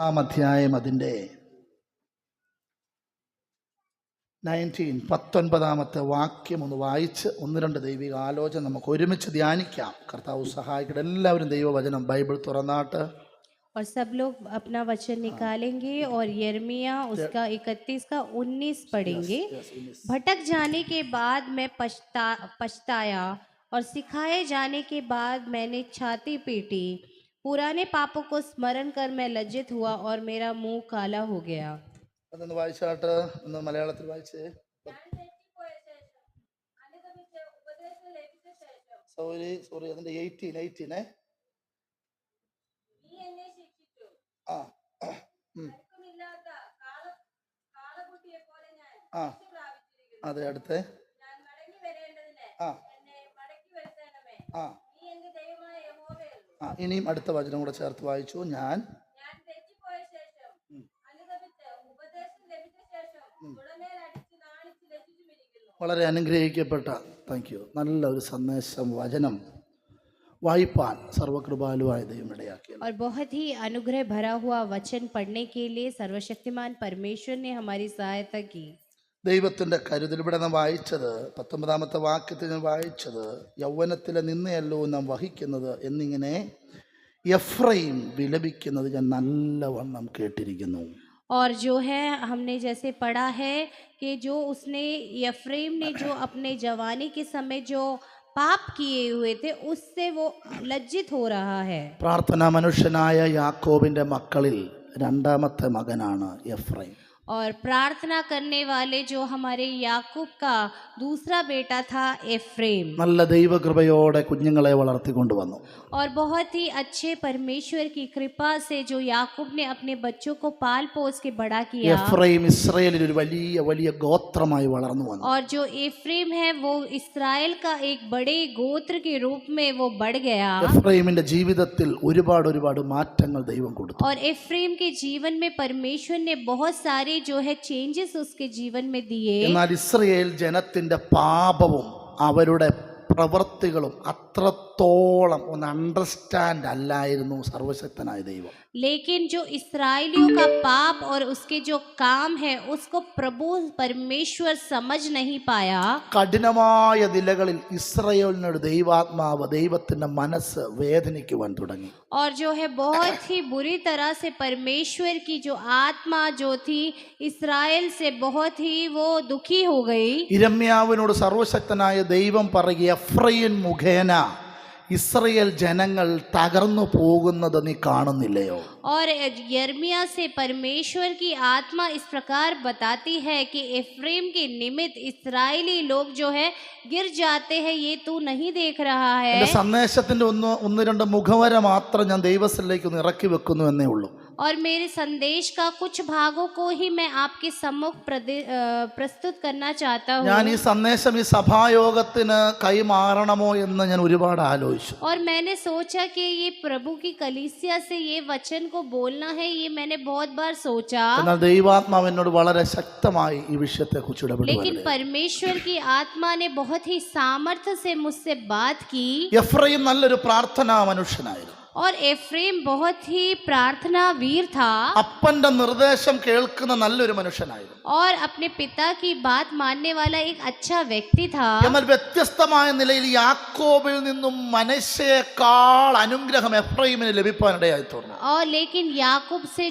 അധ്യായം അതിൻ്റെ 19 വാക്യം ഒന്ന് വായിച്ച് ഒന്ന് രണ്ട് ദൈവിക ആലോചന നമുക്ക് ഒരുമിച്ച് ധ്യാനിക്കാം. കർത്താവ് സഹായിക്കട്ടെ. എല്ലാവരും ദൈവവചനം ബൈബിൾ തുറന്നാട്ട്. और सब लोग अपना वचन निकालेंगे और यिर्मयाह उसका 31 का 19 पढ़ेंगे। भटक जाने के बाद मैं पछताया और सिखाए जाने के बाद मैंने छाती पीटी। पुराने पापों को स्मरण कर मैं लज्जित हुआ और मेरा मुंह काला हो गया। അതൊന്ന് വായിച്ചാട്ട്, ഒന്ന് മലയാളത്തിൽ വായിച്ചേ. സോറി അതിന്റെ 18 അതെ അടുത്ത് ഇനിയും അടുത്ത വചനം കൂടെ ചേർത്ത് വായിച്ചു. ഞാൻ വളരെ അനുഗ്രഹിക്കപ്പെട്ട നല്ല ഒരു സന്ദേശം വചനം വായിപ്പാൻ സർവകൃപാലുവായ ദൈവം ഇടയാക്കി. और बहुत ही अनुग्रह भरा हुआ वचन पढ़ने के लिए सर्वशक्तिमान परमेश्वर ने हमारी सहायता की. ദൈവത്തിൻ്റെ കരുതൽ. ഇവിടെ നാം വായിച്ചത് 19 വാക്യത്തിൽ ഞാൻ വായിച്ചത്, യൗവനത്തിലെ നിന്നയല്ലോ നാം വഹിക്കുന്നത് എന്നിങ്ങനെ എഫ്രൈം വിലപിക്കുന്നത് ഞാൻ നല്ലവണ്ണം കേട്ടിരിക്കുന്നു. और जो है हमने जैसे पढ़ा है कि जो उसने एफ्रेम ने जो अपने जवानी के समय जो पाप किए हुए थे उससे वो लज्जित हो रहा है. പ്രാർത്ഥനാ മനുഷ്യനായ യാക്കോബിന്റെ മക്കളിൽ രണ്ടാമത്തെ മകനാണ് എഫ്രൈം. और प्रार्थना करने वाले जो हमारे याकूब का दूसरा बेटा था एफ्रेम. നല്ല ദൈവകൃപയോടെ കുഞ്ഞുങ്ങളെ വളർത്തിക്കൊണ്ടുവന്നു. और बहुत ही अच्छे परमेश्वर की कृपा से जो याकूब ने अपने बच्चों को पाल पोस के बड़ा किया. എഫ്രൈം ഇസ്രായേലിൽ ഒരു വലിയ ഗോത്രമായി വളർന്നു വന്നു. और जो एफ्रेम है वो इस्राएल का एक बड़े गोत्र के रूप में वो बढ़ गया. എഫ്രൈമിന്റെ ജീവിതത്തിൽ ഒരുപാട് മാറ്റങ്ങൾ ദൈവം കൊടുത്തു. और एफ्रेम के जीवन में परमेश्वर ने बहुत सारे जो है चेंजेस उसके जीवन में दिए. എന്നാൽ ഇസ്രായേൽ ജനത്തിന്റെ പാപവും അവരുടെ പ്രവൃത്തികളും അത്രത്തോളം ഒന്ന് അണ്ടർസ്റ്റാൻഡ് അല്ലായിരുന്നു സർവശക്തനായ ദൈവം. लेकिन जो इस्राएलियों का पाप और उसके जो काम है उसको प्रभु परमेश्वर समझ नहीं पाया. കഠിനമായ നിലകളിൽ ഇസ്രായേലിനോട് ദൈവാത്മാവ് ദൈവത്തിന്റെ മനസ്സ് വേദനിക്കുവാൻ തുടങ്ങി. और जो है बहुत ही बुरी तरह से परमेश्वर की जो आत्मा जो थी इस्राएल से बहुत ही वो दुखी हो गई. യിരെമ്യാവിനോട് സർവശക്തനായ ദൈവം പറയുക, എഫ്രൈം മുഖേന ഇസ്രായേൽ ജനങ്ങൾ തകർന്നു പോകുന്നത് നീ കാണുന്നില്ലയോ? और यिर्मयाह से परमेश्वर की आत्मा इस प्रकार बताती है कि एफ्रेम के निमित्त इस्राएली लोग जो है गिर जाते हैं, ये तू नहीं देख रहा है. സന്ദേശത്തിന്റെ ഒന്ന് രണ്ട് മുഖവര മാത്രം ഞാൻ ദൈവത്തിലേക്ക് ഒന്ന് ഇറക്കി വെക്കുന്നു എന്നേ ഉള്ളൂ. और मेरे संदेश का कुछ भागों को ही मैं आपके सम्मुख प्रस्तुत करना चाहता हूँ. ഞാൻ ഈ സന്ദേശം ഈ സഭായോഗത്തിന് കൈമാറണമോ എന്ന് ഞാൻ ഒരുപാട് ആലോചിച്ചു. और मैंने सोचा कि ये प्रभु की कलीसिया से ये वचन को बोलना है, ये मैंने बहुत बार सोचा. എന്നാൽ ദൈവാത്മാവ് എന്നോട് വളരെ ശക്തമായി ഈ വിഷയത്തെക്കുറിച്ച് ഇടപെടുകയാണ്. लेकिन परमेश्वर की आत्मा ने बहुत ही सामर्थ्य से मुझसे बात की. എഫ്രൈം നല്ലൊരു പ്രാർത്ഥനാ മനുഷ്യനായിരുന്നു. और एफ्रेम बहुत ही प्रार्थना वीर था. അപ്പന്റെ നിർദ്ദേശം കേൾക്കുന്ന നല്ലൊരു മനുഷ്യനായിരുന്നു. और अपने पिता की बात मानने वाला एक अच्छा व्यक्ति था. എന്നാൽ വ്യത്യസ്തമായ നിലയിൽ യാക്കോബിൽ നിന്നും മനശ്ശയെക്കാൾ അനുഗ്രഹം എഫ്രൈമിന് ലഭിക്കാനിടയായി തീർന്നു. और लेकिन याकूब से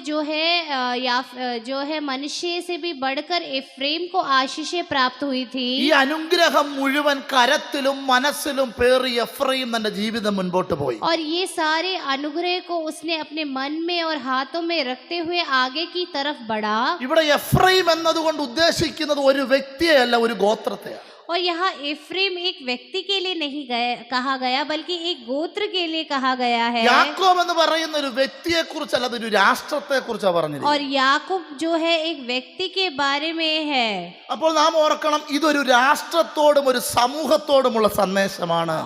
जो है मनुष्य से भी बढ़कर एफ्रेम को आशीषें प्राप्त हुई थी. ഈ അനുഗ്രഹം മുഴുവൻ കരത്തിലും മനസ്സിലും പേറി എഫ്രൈം തന്റെ ജീവിതം മുൻപോട്ട് പോയി. और ये सारे अनुग्रह को उसने अपने मन में और हाथों में रखते हुए आगे की तरफ बढ़ा. ഇവിടെ എഫ്രൈം എന്നതുകൊണ്ട് ഉദ്ദേശിക്കുന്നത് ഒരു വ്യക്തിയെയല്ല, ഒരു ഗോത്രത്തെയാണ്. और यहाँ एफ्रेम एक व्यक्ति के लिए नहीं कहा गया बल्कि एक गोत्र के लिए कहा गया है. യാക്കോബ് എന്ന് പറയുന്ന ഒരു വ്യക്തിയെ കുറിച്ചല്ല, അതൊരു രാഷ്ട്രത്തെ കുറിച്ചാണ് പറഞ്ഞത്. और याकूब जो है एक व्यक्ति के बारे में है. അപ്പോൾ നാം ഓർക്കണം, ഇതൊരു രാഷ്ട്രത്തോടും ഒരു സമൂഹത്തോടുമുള്ള സന്ദേശമാണ്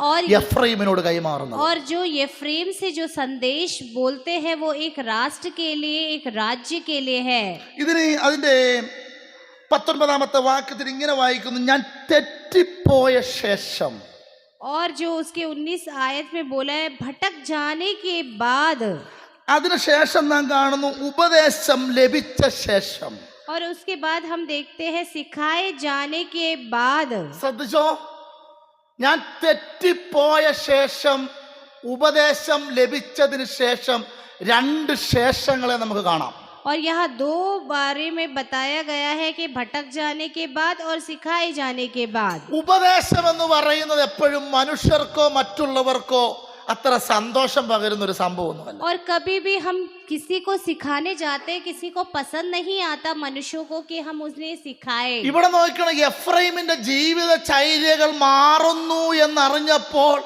എഫ്രൈമിനോട് കൈമാറുന്നത്. और जो एफ्रेम से जो संदेश बोलते हैं वो एक राष्ट्र के लिए, एक राज्य के लिए है. ഇതിന് അതിന്റെ 19 വാക്യത്തിൽ ഇങ്ങനെ വായിക്കുന്നു, ഞാൻ തെറ്റിപ്പോയ ശേഷം. और जो उसके 19 आयत में बोला है, भटक जाने के बाद അതിനുശേഷം നാം കാണുന്നു ഉപദേശം ലഭിച്ച ശേഷം. और उसके बाद हम देखते हैं सिखाए जाने के बाद. ശ്രദ്ധിച്ചോ, ഞാൻ തെറ്റിപ്പോയ ശേഷം ഉപദേശം ലഭിച്ചതിന് ശേഷം രണ്ട് ശേഷങ്ങളെ നമുക്ക് കാണാം. और यहाँ दो बारे में बताया गया है कि भटक जाने के बाद और सिखाए जाने के बाद. ഉപദേശം എന്ന് പറയുന്നത് എപ്പോഴും മനുഷ്യർക്കോ മറ്റുള്ളവർക്കോ അത്ര സന്തോഷം പകരുന്ന ഒരു സംഭവമൊന്നുമല്ല. और कभी भी हम किसी को सिखाने जाते किसी को पसंद नहीं आता मनुष्यों को कि हम उन्हें सिखाए. ഇവിടെ നോക്കണം, എഫ്രൈമിന്റെ ജീവിത ചൈര്യകൾ മാറുന്നു എന്നറിഞ്ഞപ്പോൾ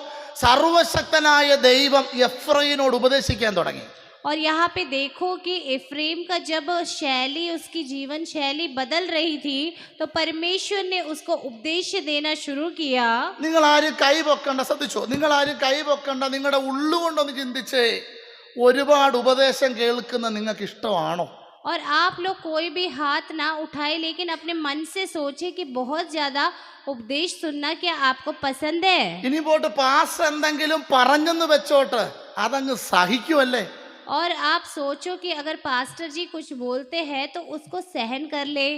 സർവശക്തനായ ദൈവം എഫ്രൈമിനോട് ഉപദേശിക്കാൻ തുടങ്ങി. और यहाँ पे देखो कि एफ्रेम का जब शैली उसकी जीवन शैली बदल रही थी तो परमेश्वर ने उसको उपदेश देना शुरू किया. നിങ്ങൾ ആരും കൈപൊക്കണ്ട, ശ്രദ്ധിച്ചോ, നിങ്ങൾ ആരും കൈപൊക്കണ്ട, നിങ്ങളുടെ ഉള്ളുകൊണ്ടൊന്ന് ചിന്തിച്ചേ, ഒരുപാട് ഉപദേശം കേൾക്കുന്ന നിങ്ങൾക്ക് ഇഷ്ടമാണോ? और आप लोग कोई भी हाथ ना उठाए लेकिन अपने मन से सोचे कि बहुत ज्यादा उपदेश सुनना क्या आपको पसंद है? ഇനി പോട്ട് പാസ് എന്തെങ്കിലും പറഞ്ഞെന്ന് വെച്ചോട്ട് അതങ്ങ് സഹിക്കുമല്ലേ? और आप सोचो कि अगर पास्टर जी कुछ बोलते हैं तो उसको सहन कर ले.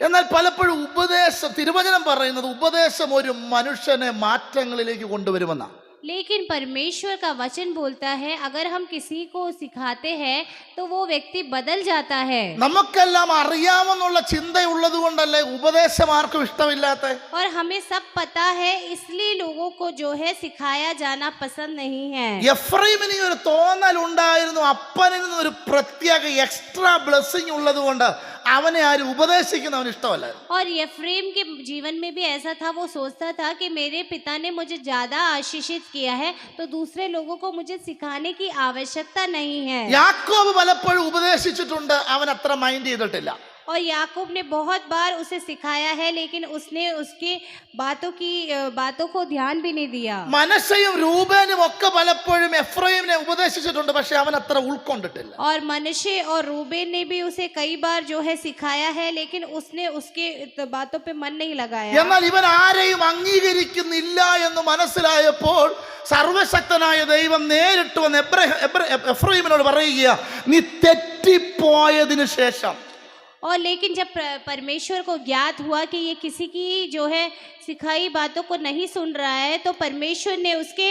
എന്നാൽ പലപ്പോഴും ഉപദേശം, തിരുവചനം പറയുന്നത് ഉപദേശം ഒരു മനുഷ്യനെ മാറ്റങ്ങളിലേക്ക് കൊണ്ടുവരുമെന്നാണ്. लेकिन परमेश्वर का वचन बोलता है अगर हम किसी को सिखाते हैं तो वो व्यक्ति बदल जाता है. നമുക്കെല്ലാം അറിയാമെന്നുള്ള ചിന്തയുള്ളത് കൊണ്ടല്ലേ ഉപദേശം ആർക്കും ഇഷ്ടമില്ലാത്ത? और हमें सब पता है इसलिए लोगों को जो है सिखाया जाना पसंद नहीं है. എഫ്രൈമിന് ഒരു തോന്നൽ ഉണ്ടായിരുന്നു, അപ്പനിൽ നിന്ന് ഒരു പ്രത്യേക എക്സ്ട്രാ ബ്ലെസ്സിങ് ഉള്ളത് കൊണ്ട് അവനെ ആരും ഉപദേശിക്കുന്നവന് ഇഷ്ടമല്ല. और एफ्रेम के जीवन में भी ऐसा था, वो सोचता था कि मेरे पिता ने मुझे ज्यादा आशीषित किया है तो दूसरे लोगों को मुझे सिखाने की आवश्यकता नहीं है. യാക്കോബ് പലപ്പോഴും ഉപദേശിച്ചിട്ടുണ്ട്, അവൻ അത്ര മൈൻഡ് ചെയ്തിട്ടില്ല. और याकूब ने बहुत बार उसे सिखाया है लेकिन उसने उसकी बातों को ध्यान भी नहीं दिया. മനശ്ശെയും രൂബേനും ഒക്കെ പലപ്പോഴും എഫ്രൈമിനെ ഉപദേശിച്ചിട്ടുണ്ട്, പക്ഷെ അവൻ അത്ര ഉൾക്കൊണ്ടിട്ടില്ല. और मनश्शे और रूबेन ने भी उसे कई बार जो है सिखाया है लेकिन उसने उसके बातों पे मन नहीं लगाया. എന്നാൽ ഇവൻ ആരെയും അംഗീകരിക്കുന്നില്ല എന്ന് മനസ്സിലായപ്പോൾ സർവശക്തനായ ദൈവം നേരിട്ട് വന്ന് എഫ്രൈമിനോട് പറയുക, നീ തെറ്റിപ്പോയതിനു ശേഷം. और लेकिन जब परमेश्वर को ज्ञात हुआ कि ये किसी की जो है सिखाई बातों को नहीं सुन रहा है तो परमेश्वर ने उसके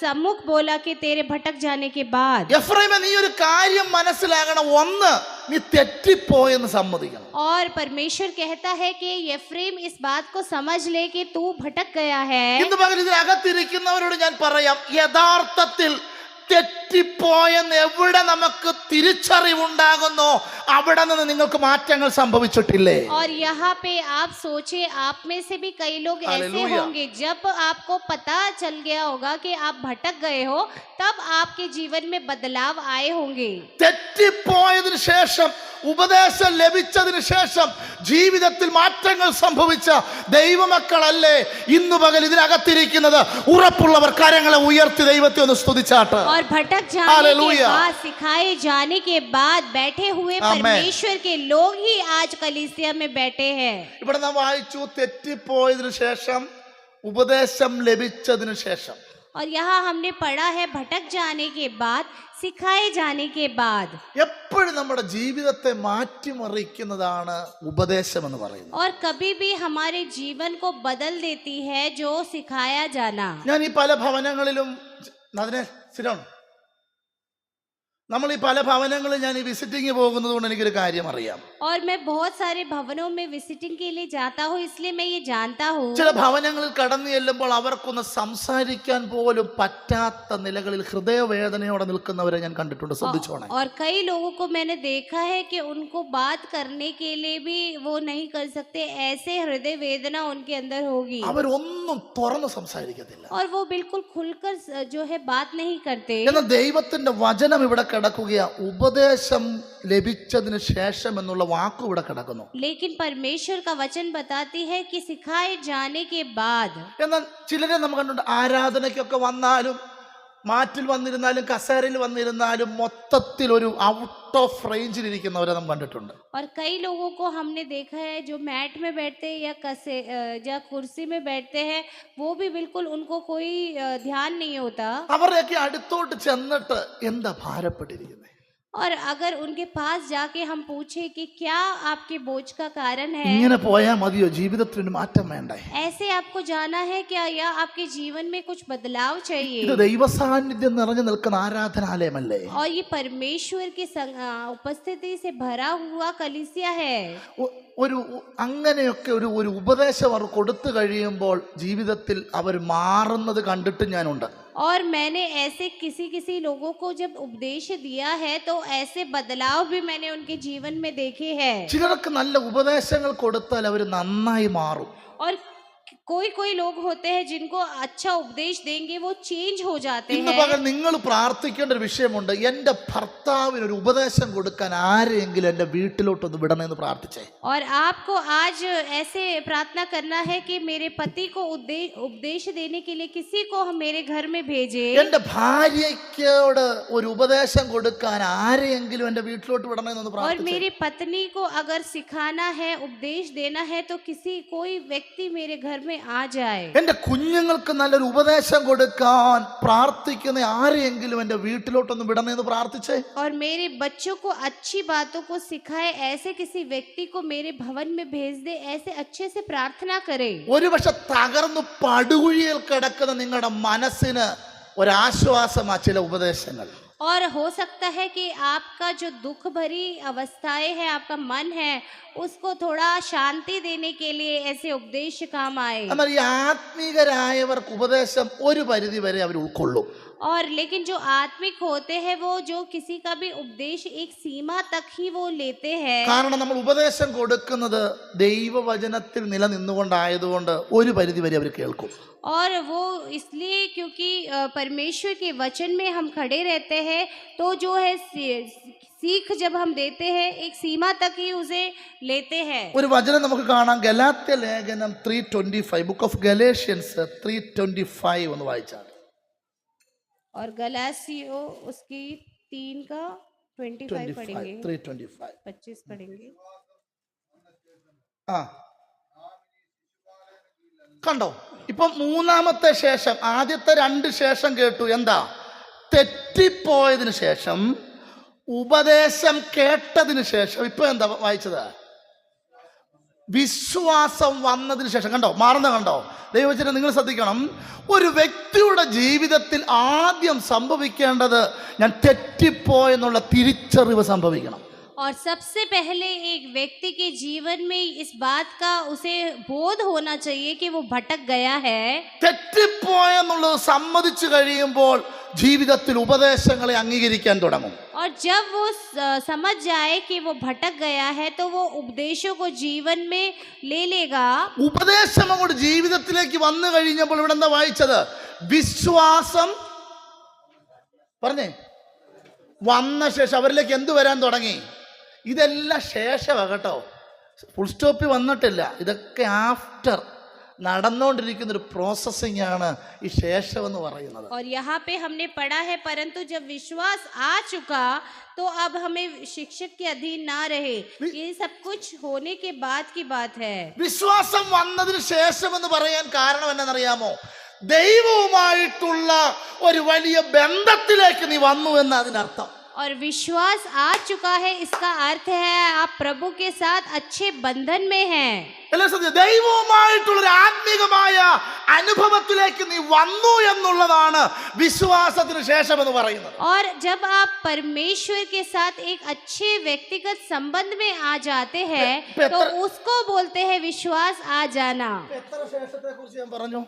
सम्मुख बोला कि तेरे भटक जाने के बाद. എഫ്രൈമേ, നീ ഒരു കാര്യം മനസ്സിലാകണം, ഒന്ന് നീ തെറ്റിപ്പോയെന്ന് സമ്മതിക്കണം. और परमेश्वर कहता है कि एफ्रेम इस बात को समझ ले कि तू भटक गया है. ഇന്ന് പകൽ ഇതിനകത്തിരിക്കുന്നവരോട് ഞാൻ പറയാം, യഥാർത്ഥത്തിൽ തെറ്റിപ്പോയെന്ന് എവിടെ നമുക്ക് തിരിച്ചറിവുണ്ടാകുന്നോ അവിടെ നിന്ന് നിങ്ങൾക്ക് മാറ്റങ്ങൾ സംഭവിച്ചിട്ടില്ലേ? और यहाँ पे आप सोचे, आप में से भी कई लोग ऐसे हालेलुया। होंगे जब आपको पता चल गया होगा कि आप भटक गए हो तब आपके जीवन में बदलाव आए होंगे. തെറ്റിപ്പോയതിനു ശേഷം, ഉപദേശം ലഭിച്ചതിന് ശേഷം ജീവിതത്തിൽ മാറ്റങ്ങൾ സംഭവിച്ച ദൈവമക്കളല്ലേ ഇന്ന് പകൽ ഇതിനകത്തിരിക്കുന്നത്? ഉറപ്പുള്ളവർ കരങ്ങളെ ഉയർത്തി ദൈവത്തെ ഒന്ന് സ്തുതിച്ചാട്ട്. और भटक जाने हालेलुया। के बाद, सिखाए जाने के बाद बैठे हुए आमेन। परमेश्वर के लोग ही आज कलीसिया में बैठे हैं. ഇവിടെ നാം വായിച്ചു, തെറ്റിപ്പോയതിനു ശേഷം ഉപദേശം ലഭിച്ചതിനു ശേഷം. और यहाँ हमने पढ़ा है भटक जाने के बाद, सिखाए जाने के बाद. എപ്പോഴും നമ്മുടെ ജീവിതത്തെ മാറ്റിമറിക്കുന്നതാണ് ഉപദേശം എന്ന് പറയുന്നത്. और कभी भी हमारे जीवन को बदल देती है जो सिखाया जाना. ഞാൻ ഈ പല ഭവനങ്ങളിലും അതിനെ സ്ഥിരം നമ്മൾ ഈ പല ഭവനങ്ങളിൽ ഞാൻ ഈ വിസിറ്റിംഗ് പോകുന്നത് കൊണ്ട് എനിക്കൊരു കാര്യം അറിയാം. और मैं बहुत सारे भवनों में विजिटिंग के लिए जाता हूँ इसलिए मैं ये जानता हूँ. ചില ഭവനങ്ങളിൽ കടന്നു ചെല്ലുമ്പോൾ അവർക്കൊന്ന് സംസാരിക്കാൻ പോലും പറ്റാത്ത നിലകളിൽ ഹൃദയവേദനയോടെ നിൽക്കുന്നവരെ ഞാൻ കണ്ടിട്ടുണ്ട്. ശ്രദ്ധിച്ചോണേ. और कई लोगों को मैंने देखा है कि उनको बात करने के लिए भी वो नहीं कर सकते, ऐसे हृदय वेदना उनके अंदर होगी അവരൊന്നും തുറന്ന് സംസാരിക്കത്തില്ല. और वो बिल्कुल खुलकर जो है बात नहीं करते. എന്നാൽ ദൈവത്തിന്റെ വചനം ഇവിടെ കിടക്കുകയാ, ഉപദേശം ലഭിച്ചതിന് ശേഷം എന്നുള്ള വാക്ക് ഇവിടെ കിടക്കുന്നു. लेकिन परमेश्वर का वचन बताती है कि सिखाए जाने के बाद. എന്നാൽ ചിലരെ നമ്മൾ കണ്ടിട്ടുണ്ട്, ആരാധനയ്ക്കൊക്കെ വന്നാലും മാറ്റിൽ വന്നിരുന്നാലും കസേരയിൽ വന്നിരുന്നാലും മൊത്തത്തിൽ ഒരു ഔട്ട് ഓഫ് റേഞ്ചിൽ ഇരിക്കുന്നവരെ നാം കണ്ടിട്ടുണ്ട്. और कई लोगों को हमने देखा है जो मैट में बैठते हैं या कुर्सी में बैठते हैं, वो भी बिल्कुल उनको कोई ध्यान नहीं होता. അവരുടെയൊക്കെ അടുത്തോട്ട് ചെന്നിട്ട് എന്താ ഭാരപ്പെട്ടിരിക്കുന്നത്? और अगर उनके पास जाके हम पूछे कि क्या आपके बोझ का कारण है, ഇങ്ങനെ പോയാൽ മതിയോ? ജീവിതത്തിന് മാറ്റം വേണ്ടേ? ऐसे आपको जाना है क्या, या आपके जीवन में कुछ बदलाव ഇത് चाहिए? ദൈവസാന്നിധ്യം നിറഞ്ഞു നിൽക്കുന്ന ആരാധനാലയമല്ലേ? और ये परमेश्वर की उपस्थिति से भरा हुआ कलीसिया है। ഒരു അങ്ങനെയൊക്കെ ഒരു ഒരു ഉപദേശം അവർ കൊടുത്തു കഴിയുമ്പോൾ ജീവിതത്തിൽ അവർ മാറുന്നത് കണ്ടിട്ട് ഞാനുണ്ട്. और मैंने ऐसे किसी किसी लोगों को जब उपदेश दिया है तो ऐसे बदलाव भी मैंने उनके जीवन में देखे हैं। ചിലർക്ക് നല്ല ഉപദേശങ്ങൾ കൊടുത്താൽ അവർ നന്നായി മാറും. और कोई कोई लोग होते हैं जिनको अच्छा उपदेश देंगे वो चेंज हो जाते ഇന്ന് हैं। പകൽ നിങ്ങൾ പ്രാർത്ഥിക്കേണ്ട ഒരു വിഷയമുണ്ട്. എൻ്റെ ഭർത്താവിന് ഒരു ഉപദേശം കൊടുക്കാൻ ആരെങ്കിലും എൻ്റെ വീട്ടിലോട്ടൊന്ന് വിടണമെന്ന് പ്രാർത്ഥിച്ചേ. और आपको आज ऐसे प्रार्थना करना है कि मेरे पति को उपदेश देने के लिए किसी को हम मेरे घर में भेजे। എൻ്റെ ഭാര്യയ്ക്കോട് ഒരു ഉപദേശം കൊടുക്കാൻ ആരെങ്കിലും എൻ്റെ വീട്ടിലോട്ട് വിടണമെന്ന് और പ്രാർത്ഥിച്ചേ. मेरी पत्नी को अगर सिखाना है, उपदेश देना है, तो कोई व्यक्ति मेरे घर में आ जाए। എൻ്റെ കുഞ്ഞുങ്ങൾക്ക് നല്ലൊരു ഉപദേശം കൊടുക്കാൻ പ്രാർത്ഥിക്കുന്ന ആരെങ്കിലും എൻ്റെ വീട്ടിലോട്ടൊന്ന് വിടണമെന്ന് പ്രാർത്ഥിച്ചേ. और मेरे बच्चों को अच्छी बातों को सिखाए, ऐसे किसी व्यक्ति को मेरे भवन में भेज दे, ऐसे अच्छे से प्रार्थना करे। ഒരുപക്ഷെ തകർന്നു പടുകുഴിയിൽ കിടക്കുന്ന നിങ്ങളുടെ മനസ്സിന് ഒരാശ്വാസമാ ചില ഉപദേശങ്ങൾ. और हो सकता है कि आपका जो दुख भरी अवस्थाएं है, आपका मन है, उसको थोड़ा शांति देने के लिए ऐसे उपदेश काम आए। എന്നാൽ ഈ ആത്മീകരായവർക്ക് ഉപദേശം ഒരു പരിധി വരെ അവർ ഉൾക്കൊള്ളും. और लेकिन जो आत्मिक होते हैं वो जो किसी का भी उपदेश एक सीमा तक ही वो लेते हैं। കാരണം നമ്മൾ ഉപദേശം കൊടുക്കുന്നത് ദൈവവചനത്തിൽ നിലനിന്നുകൊണ്ടായതുകൊണ്ട് ഒരു പരിധി വരെ അവർ കേൾക്കും. और वो इसलिए क्योंकि परमेश्वर के वचन में हम खड़े रहते हैं, तो जो है सीख जब हम देते हैं एक सीमा तक ही उसे लेते हैं। ഒരു വചനം നമുക്ക് കാണാം, ഗലാത്യ ലേഖനം 3:25, ബുക്ക് ഓഫ് ഗലേഷ്യൻസ് 3:25 ഒന്ന് വായിച്ചാൽ. और गलातियों उसकी 3 का 25 पढ़ेंगे, 3:25. 25 पढ़ेंगे। ആ കണ്ടോ, ഇപ്പം മൂന്നാമത്തെ ശേഷം, ആദ്യത്തെ രണ്ട് ശേഷം കേട്ടു. എന്താ? തെറ്റിപ്പോയതിനു ശേഷം, ഉപദേശം കേട്ടതിന് ശേഷം, ഇപ്പൊ എന്താ വായിച്ചത്? വിശ്വാസം വന്നതിന് ശേഷം. കണ്ടോ മാറുന്ന? കണ്ടോ? ദൈവവചനം നിങ്ങൾ ശ്രദ്ധിക്കണം. ഒരു വ്യക്തിയുടെ ജീവിതത്തിൽ ആദ്യം സംഭവിക്കേണ്ടത് ഞാൻ തെറ്റിപ്പോയെന്നുള്ള തിരിച്ചറിവ് സംഭവിക്കണം. और सबसे पहले एक व्यक्ति के जीवन में इस बात का उसे बोध होना चाहिए कि वो भटक गया है। തെറ്റിപ്പോയെന്നുള്ളത് സമ്മതിച്ചു കഴിയുമ്പോൾ ജീവിതത്തിൽ ഉപദേശങ്ങളെ അംഗീകരിക്കാൻ തുടങ്ങും. और जब वो समझ जाए कि वो भटक गया है तो वो उपदेशों को जीवन में ले लेगा। ഉപദേശം അങ്ങോട്ട് ജീവിതത്തിലേക്ക് വന്നു കഴിഞ്ഞപ്പോൾ ഇവിടെ എന്താ വായിച്ചത്? വിശ്വാസം പറഞ്ഞേ വന്ന ശേഷം അവരിലേക്ക് എന്ത് വരാൻ തുടങ്ങി? ഇതെല്ലാം ശേഷമാണ് കേട്ടോ, ഫുൾ സ്റ്റോപ്പിൽ വന്നിട്ടില്ല. ഇതൊക്കെ ആഫ്റ്റർ നടന്നുകൊണ്ടിരിക്കുന്ന ഒരു പ്രോസസ്സിംഗ് ആണ് ഈ ശേഷം എന്ന് പറയുന്നത്. और यहाँ पे हमने पढ़ा है, परंतु जब विश्वास आ चुका तो अब हमें शिक्षक के अधीन ना रहे। ये सब कुछ होने के बाद की बात है। വിശ്വാസം വന്നതിന് ശേഷം എന്ന് പറയാൻ കാരണം എന്നറിയാമോ? ദൈവവുമായിട്ടുള്ള ഒരു വലിയ ബന്ധത്തിലേക്ക് നീ വന്നു എന്ന് അതിനർത്ഥം. और विश्वास आ चुका है, इसका अर्थ है आप प्रभु के साथ अच्छे बंधन में हैं। ദൈവവുമായിട്ടുള്ള ഒരു ആത്മീകമായ അനുഭവത്തിലേക്ക് നീ വന്നു എന്നുള്ളതാണ് വിശ്വാസത്തിന് ശേഷം എന്ന് പറയുന്നത്. और जब आप परमेश्वर के साथ एक अच्छे व्यक्तिगत संबंध में आ जाते हैं तो उसको बोलते हैं विश्वास आ जाना। എത്ര ശേഷത്തെ കുറിച്ച് ഞാൻ പറഞ്ഞു?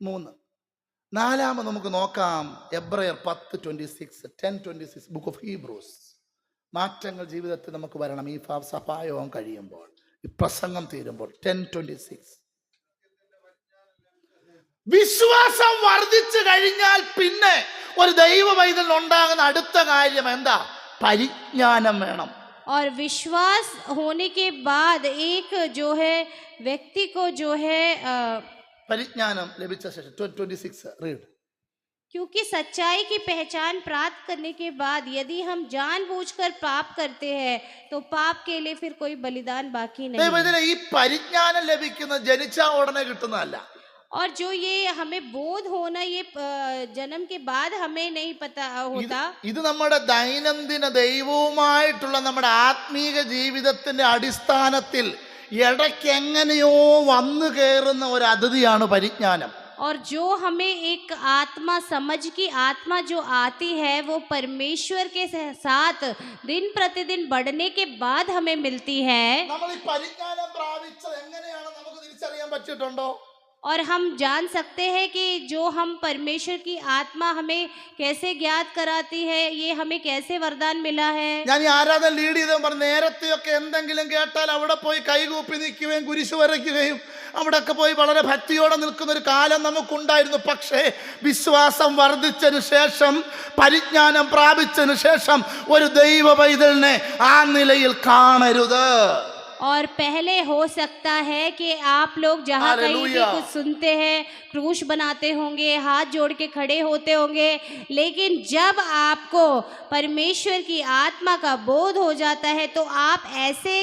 3. നാലാമത് നമുക്ക് നോക്കാം, എബ്രയർ 10:26, 10:26, ബുക്ക് ഓഫ് ഹീബ്രൂസ്. മാറ്റങ്ങൾ ജീവിതത്തിൽ നമുക്ക് വരണം ഈ സഭായോഗം കഴിയുമ്പോൾ, ഈ പ്രസംഗം തീരുമ്പോൾ. 10:26. വിശ്വാസം വർദ്ധിച്ചു കഴിഞ്ഞാൽ പിന്നെ ഒരു ദൈവ പൈതൽ ഉണ്ടാകുന്ന അടുത്ത കാര്യം എന്താ? പരിജ്ഞാനം വേണം. और विश्वास होने के बाद एक जो है व्यक्ति को जो है പരിജ്ഞാനം ലഭിച്ച ശേഷം 26 റീഡ്. क्योंकि सच्चाई की पहचान प्राप्त करने के बाद यदि हम जानबूझकर पाप करते हैं तो पाप के लिए फिर कोई बलिदान बाकी नहीं। ഈ പരിജ്ഞാനം ലഭിക്കുന്ന ജനിച്ച ഉടനെ കിട്ടുന്നതല്ല. और जो ये हमें बोध होना ये जन्म के बाद हमें नहीं पता होता। ഇത് നമ്മുടെ ദൈനംദിന ദൈവവുമായിട്ടുള്ള നമ്മുടെ ആത്മീക ജീവിതത്തിന്റെ അടിസ്ഥാനത്തിൽ ഇടയ്ക്ക് എങ്ങനെയോ വന്നു കയറുന്ന ഒരു അതിഥിയാണ് പരിജ്ഞാനം. और जो हमें एक आत्मा समझ की आत्मा जो आती है वो परमेश्वर के साथ दिन प्रतिदिन बढ़ने के बाद हमें मिलती है। നമ്മൾ ഈ പരിജ്ഞാനം പ്രാപിച്ചത് എങ്ങനെയാണെന്ന് നമുക്ക് തിരിച്ചറിയാൻ പറ്റിയിട്ടുണ്ടോ? और हम जान सकते हैं कि जो हम परमेश्वर की आत्मा हमें कैसे ज्ञात कराती है, ये हमें कैसे वरदान मिला है। ഞാൻ ഈ ആരാധന ലീഡ് ചെയ്തപ്പോൾ നേരത്തെയൊക്കെ എന്തെങ്കിലും കേട്ടാൽ അവിടെ പോയി കൈകൂപ്പി നിൽക്കുകയും കുരിശ് വരയ്ക്കുകയും അവിടെയൊക്കെ പോയി വളരെ ഭക്തിയോടെ നിൽക്കുന്ന ഒരു കാലം നമുക്കുണ്ടായിരുന്നു. പക്ഷേ വിശ്വാസം വർദ്ധിച്ചതിന് ശേഷം, പരിജ്ഞാനം പ്രാപിച്ചതിന് ശേഷം ഒരു ദൈവ പൈതലിനെ ആ നിലയിൽ കാണരുത്. और पहले हो सकता है कि आप लोग जहाँ कहीं भी हालेलुया। कुछ सुनते हैं, क्रूश बनाते होंगे, हाथ जोड़ के खड़े होते होंगे, लेकिन जब आपको परमेश्वर की आत्मा का बोध हो जाता है तो आप ऐसे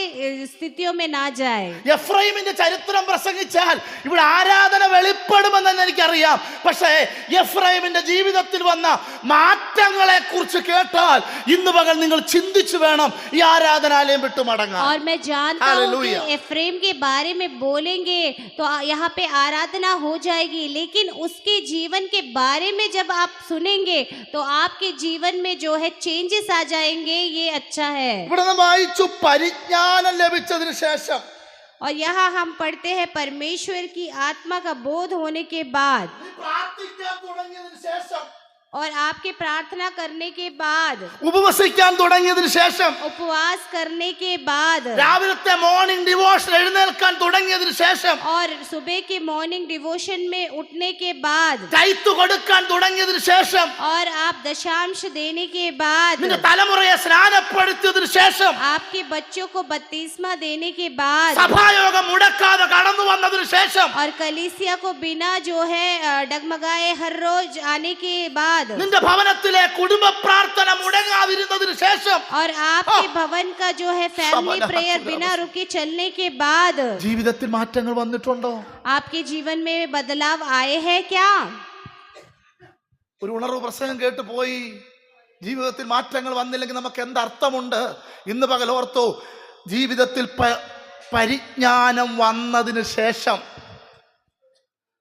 स्थितियों में ना जाए। എഫ്രൈമിന്റെ ചരിത്രം പ്രസംഗിച്ചാൽ ഇവിടെ ആരാധന വെളിപ്പെടുമെന്ന് എനിക്കറിയാം. പക്ഷേ എഫ്രൈമിന്റെ ജീവിതത്തിൽ വന്ന മാറ്റങ്ങളെ കുറിച്ച് കേട്ടാൽ ഇന്ന് പകൽ നിങ്ങൾ ചിന്തിച്ചു വേണം ഈ ആരാധനാലയം വിട്ടു മടങ്ങാൻ. और मैं जानता हूँ हालेलुया। कि एफ्रेम के बारे में बोलेंगे तो यहाँ पे आराधना हो जाएगी, लेकिन उसके जीवन के बारे में जब आप सुनेंगे तो आपके जीवन में जो है चेंजेस आ जाएंगे। ये अच्छा है। ഇവിടെ നാം വായിച്ചു പരിജ്ഞാനം ലഭിച്ചതിന് ശേഷം. और यहाँ हम पढ़ते हैं परमेश्वर की आत्मा का बोध होने के बाद നീ പ്രാർത്ഥിക്കാൻ തുടങ്ങിയതിന് ശേഷം, और आपके प्रार्थना करने के बाद, ഉപവസിക്കാൻ തുടങ്ങിയതിന് ശേഷം, उपवास करने के बाद, രാവിലത്തെ മോർണിംഗ് ഡിവോഷൻ എഴുന്നേൽക്കാൻ തുടങ്ങിയതിന് ശേഷം, और सुबह के मॉर्निंग डिवोशन में उठने के बाद, ടൈത്ത് കൊടുക്കാൻ തുടങ്ങിയതിന് ശേഷം, और आप दशांश देने के बाद, നിന്റെ തലമുറയെ സ്നാനപ്പെടുത്തിയതിനു ശേഷം, आपके बच्चों को बपतिस्मा देने के बाद, സഭായോഗം മുടക്കാതെ കടന്നു വന്നതിന് ശേഷം, और कलीसिया को बिना जो है डगमगाए हर रोज आने के बाद, നിന്റെ ഭവനത്തിലെ കുടുംബ പ്രാർത്ഥന മുടങ്ങാതിരുന്നതിന് ശേഷം, और आपके भवन का जो है फैमिली प्रेयर बिना रुके चलने के बाद ജീവിതത്തിൽ മാറ്റങ്ങൾ വന്നിട്ടുണ്ടോ? आपके जीवन में बदलाव आए हैं क्या? ഒരു ഉണർവ് പ്രസംഗം കേട്ട് പോയി, ജീവിതത്തിൽ മാറ്റങ്ങൾ വന്നില്ലെങ്കിൽ നമുക്ക് എന്തർത്ഥമുണ്ട്? ഇന്ന് പകൽ ഓർത്തു, ജീവിതത്തിൽ പരിജ്ഞാനം വന്നതിന് ശേഷം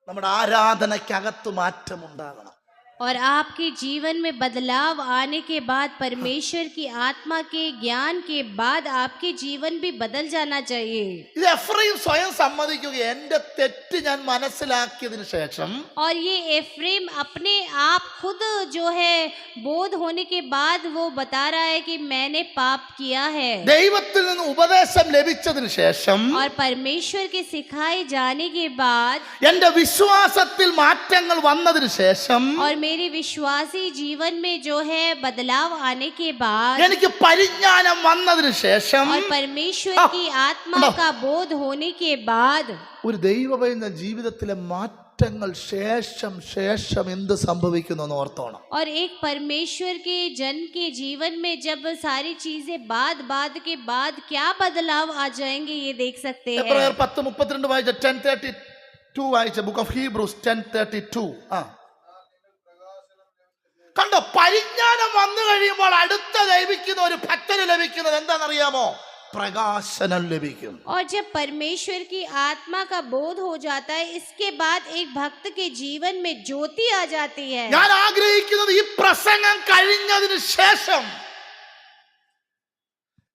നമ്മുടെ ആരാധനയ്ക്കകത്ത് മാറ്റമുണ്ടാകണം. और आपके जीवन में बदलाव आने के बाद, परमेश्वर की आत्मा के ज्ञान के बाद आपके जीवन भी बदल जाना चाहिए। ഇത് എഫ്രൈം സ്വയം സമ്മതിക്കുക, എന്റെ തെറ്റ് ഞാൻ മനസ്സിലാക്കിയതിനു ശേഷം. और ये एफ्रेम अपने आप खुद जो है बोध होने के बाद वो बता रहा है कि मैंने पाप किया है। ദൈവത്തിൽ നിന്ന് ഉപദേശം ലഭിച്ചതിന് ശേഷം, और परमेश्वर के सिखाए जाने के बाद, എന്റെ വിശ്വാസത്തിൽ മാറ്റങ്ങൾ വന്നതിന് ശേഷം, और मेरे विश्वासी जीवन में जो है बदलाव आने के बाद, എനിക്ക് പരിജ്ഞാനം വന്നതിന് ശേഷം, और परमेश्वर की आत्मा का बोध होने के बाद, ഒരു ദൈവപൈതൃക ജീവിതത്തിലെ മാറ്റങ്ങൾ ശേഷം എന്ത് സംഭവിക്കുന്നു എന്ന് ഓർത്തോണം. और एक परमेश्वर के जन के जीवन में जब सारी चीजें बाद के बाद क्या बदलाव आ जाएंगे ये देख सकते हैं। എബ്രായർ 10:32 വായിച്ച 10:32 വായിച്ച ബുക്ക് ഓഫ് ഹീബ്രൂസ് 10:32. കണ്ടോ, പരിജ്ഞാനം വന്നു കഴിയുമ്പോൾ അടുത്ത ലഭിക്കുന്ന ഒരു ഭക്തന് ലഭിക്കുന്നത് എന്താണെന്നറിയാമോ? പ്രകാശനം ലഭിക്കും. और जब परमेश्वर की आत्मा का बोध हो जाता है, इसके बाद एक भक्त के जीवन में ज्योति आ जाती है। ഞാൻ ആഗ്രഹിക്കുന്നത് ഈ പ്രസംഗം കഴിഞ്ഞതിന് ശേഷം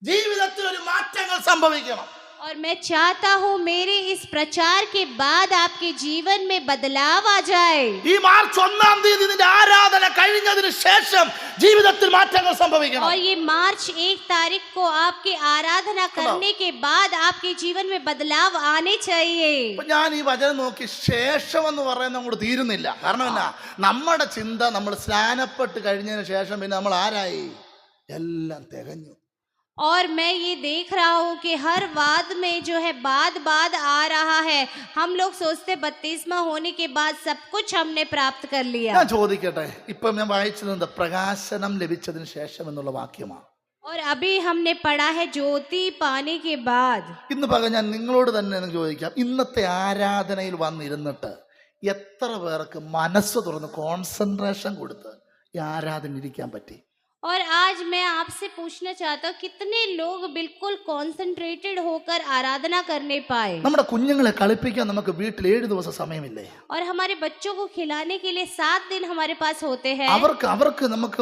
ജീവിതത്തിൽ ഒരു മാറ്റങ്ങൾ സംഭവിക്കണം. और मैं चाहता हूँ मेरे इस प्रचार के बाद आपके जीवन में बदलाव आ जाए। ഈ മാർച്ച് 1 നിന്റെ ആരാധന കഴിഞ്ഞതിന് ശേഷം ജീവിതത്തിൽ മാറ്റങ്ങൾ സംഭവിക്കണം. और ये मार्च 1 तारीख को आपके आराधना करने के बाद आपके जीवन में बदलाव आने चाहिए। ഞാൻ ഈ വചനം നോക്കി ശേഷം എന്ന് പറയുന്നത് അങ്ങോട്ട് തീരുന്നില്ല. കാരണം എന്നാ, നമ്മുടെ ചിന്ത നമ്മൾ സ്നാനപ്പെട്ട് കഴിഞ്ഞതിന് ശേഷം പിന്നെ നമ്മൾ ആരായി? എല്ലാം തികഞ്ഞു. और मैं ये देख रहा हूँ कि हर वाद में जो है बाद आ रहा है। हम लोग सोचते बपतिस्मा होने के बाद सब कुछ हमने प्राप्त कर लिया। ഞാൻ ചോദിക്കട്ടെ, ഇപ്പം ഞാൻ വായിച്ചത് പ്രകാശനം ലഭിച്ചതിന് ശേഷം എന്നുള്ള വാക്യമാണ്. और अभी हमने पढ़ा है ज्योति पाने के बाद। ഇന്ന് പകൽ ഞാൻ നിങ്ങളോട് തന്നെ ചോദിക്കാം, ഇന്നത്തെ ആരാധനയിൽ വന്നിരുന്നിട്ട് എത്ര പേർക്ക് മനസ്സ് തുറന്ന് കോൺസെൻട്രേഷൻ കൊടുത്ത് ഈ ആരാധന ഇരിക്കാൻ പറ്റി? और आज मैं आपसे पूछना चाहता हूँ, कितने लोग बिल्कुल कॉन्सेंट्रेटेड होकर आराधना करने पाए? നമ്മുടെ കുഞ്ഞുങ്ങളെ കളിപ്പിക്കാൻ നമുക്ക് വീട്ടിൽ 7 ദിവസം സമയമില്ലേ? और हमारे बच्चों को खिलाने के लिए 7 दिन हमारे पास होते हैं। അവർക്ക് നമുക്ക്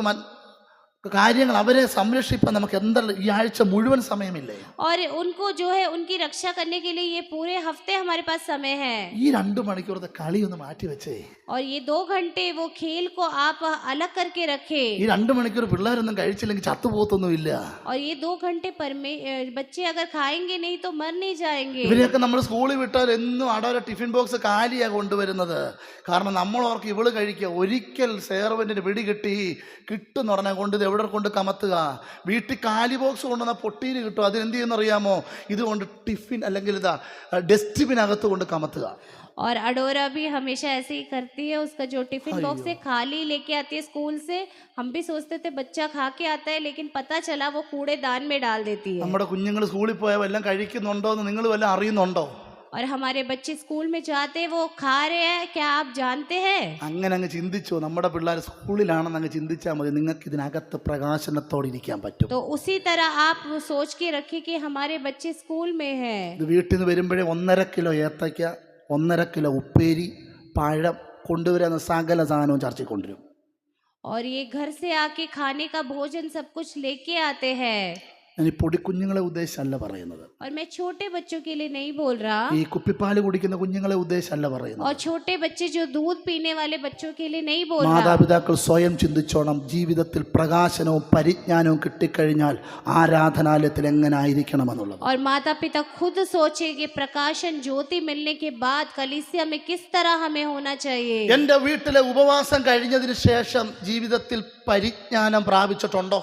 കാര്യങ്ങൾ അവരെ സംരക്ഷിക്കാൻ നമുക്ക് എന്തായാലും ഈ ആഴ്ച മുഴുവൻ സമയമില്ലേ? और उनको जो है उनकी रक्षा करने के लिए ये पूरे हफ्ते हमारे पास समय है। ഈ 2 മണിക്കൂറത്തെ കളി ഒന്ന് മാറ്റി വെച്ചേ. और ये 2 घंटे वो खेल को आप अलग करके रखे। ഈ 2 മണിക്കൂർ പിള്ളേരൊന്നും കഴിച്ചില്ലെങ്കിൽ ചത്തുപോത്തൊന്നുമില്ല. और ये 2 घंटे बच्चे अगर खाएंगे नहीं तो मर नहीं जाएंगे। ഇവരെയൊക്കെ നമ്മൾ സ്കൂളിൽ വിട്ടാൽ എന്നും അവിടെ ടിഫിൻ ബോക്സ് കാലിയാ കൊണ്ടുവരുന്നത്. കാരണം നമ്മൾ ഓർക്ക് ഇവള് കഴിക്കുക. ഒരിക്കൽ സേർവന്റിന് പിടി കിട്ടുന്ന ഉടനെ കൊണ്ട് എവിടെ കൊണ്ട് കമത്തുക. വീട്ടിൽ കാലി ബോക്സ് കൊണ്ടുവന്ന പൊട്ടിയിൽ കിട്ടും. അതിനെന്ത് ചെയ്യുന്നറിയാമോ? ഇതുകൊണ്ട് ടിഫിൻ അല്ലെങ്കിൽ ഇതാ ഡസ്റ്റ്ബിനകത്ത് കൊണ്ട് കമത്തുക. और अडोरा भी हमेशा ऐसे ही करती है, उसका जो टिफिन बॉक्स है खाली लेके आती है स्कूल से। हम भी सोचते थे बच्चा खा के आता है, लेकिन पता चला वो कूड़ेदान में डाल देती है। നമ്മുടെ കുഞ്ഞുങ്ങൾ സ്കൂളിൽ പോയാൽ വല്ലതും കഴിക്കുന്നുണ്ടോ എന്ന് നിങ്ങൾ വല്ലതും അറിയുന്നുണ്ടോ? और हमारे बच्चे स्कूल में जाते हैं, वो खा रहे हैं, क्या आप जानते हैं? അങ്ങനെ അങ്ങ് ചിന്തിച്ചോ. നമ്മുടെ പിള്ളേർ സ്കൂളിലാണെന്ന് അങ്ങ് ചിന്തിച്ചാൽ മതി. നിങ്ങൾക്ക് ഇതിനകത്ത് പ്രകാശനത്തോടെ ഇരിക്കാൻ പറ്റും. तो उसी तरह आप वो सोच के रखिए कि हमारे बच्चे स्कूल में हैं। ഇത് വീട്ടിൽ നിന്ന് വരുമ്പോഴേ 1.5 കിലോ ഏത്തയ്ക്ക, 1.5 കിലോ ഉപ്പേരി, പഴം കൊണ്ടുവരുന്ന സകല സാധനവും ചർച്ചയിൽ കൊണ്ടുവരും. और ये घर से आके खाने का भोजन सब कुछ लेके आते हैं। ഞാൻ ഈ പൊടിക്കുഞ്ഞുങ്ങളെ ഉദ്ദേശിച്ചല്ല പറയുന്നത്. और मैं छोटे बच्चों के लिए नहीं बोल रहा। ഈ കുപ്പിപ്പാല് കുടിക്കുന്ന കുഞ്ഞുങ്ങളെ ഉദ്ദേശിച്ചല്ല പറയുന്നത്. और छोटे बच्चे जो दूध पीने वाले बच्चों के लिए नहीं बोल रहा। മാതാപിതാക്കൾ സ്വയം ചിന്തിച്ചോണം. ജീവിതത്തിൽ പ്രകാശനവും പരിജ്ഞാനവും കിട്ടിക്കഴിഞ്ഞാൽ ആരാധനാലയത്തിൽ എങ്ങനെ ആയിരിക്കണം എന്നുള്ളത്. और माता पिता खुद सोचे कि प्रकाशन ज्योति मिलने के बाद कलीसिया में किस तरह हमें होना चाहिए। എൻ്റെ വീട്ടിലെ ഉപവാസം കഴിഞ്ഞതിന് ശേഷം ജീവിതത്തിൽ പരിജ്ഞാനം പ്രാപിച്ചിട്ടുണ്ടോ?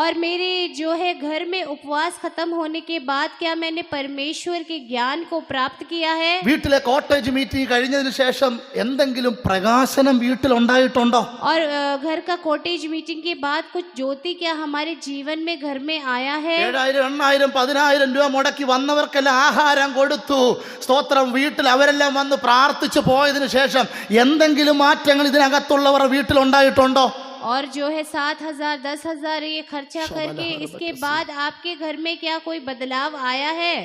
और मेरे जो है घर में उपवास खत्म होने के बाद क्या मैंने परमेश्वर के ज्ञान को प्राप्त किया है? വീട്ടിലെ കോട്ടേജ് മീറ്റിംഗ് കഴിഞ്ഞതിന് ശേഷം എന്തെങ്കിലും പ്രകാശനം വീട്ടിൽ ഉണ്ടായിട്ടുണ്ടോ? और घर का कॉटेज मीटिंग के बाद कुछ ज्योति क्या हमारे जीवन में घर में आया है? 7,000, 8,000, 10,000 രൂപ മുടക്കി വന്നവർക്കെല്ലാം ആഹാരം കൊടുത്തു. സ്തോത്രം. വീട്ടിൽ അവരെല്ലാം വന്ന് പ്രാർത്ഥിച്ചു പോയതിനു ശേഷം എന്തെങ്കിലും മാറ്റങ്ങൾ ഇതിനകത്തുള്ളവർ വീട്ടിൽ ഉണ്ടായിട്ടുണ്ടോ? और जो है 7,000, 10,000 ये खर्चा करके इसके बाद आपके घर में क्या कोई बदलाव आया है?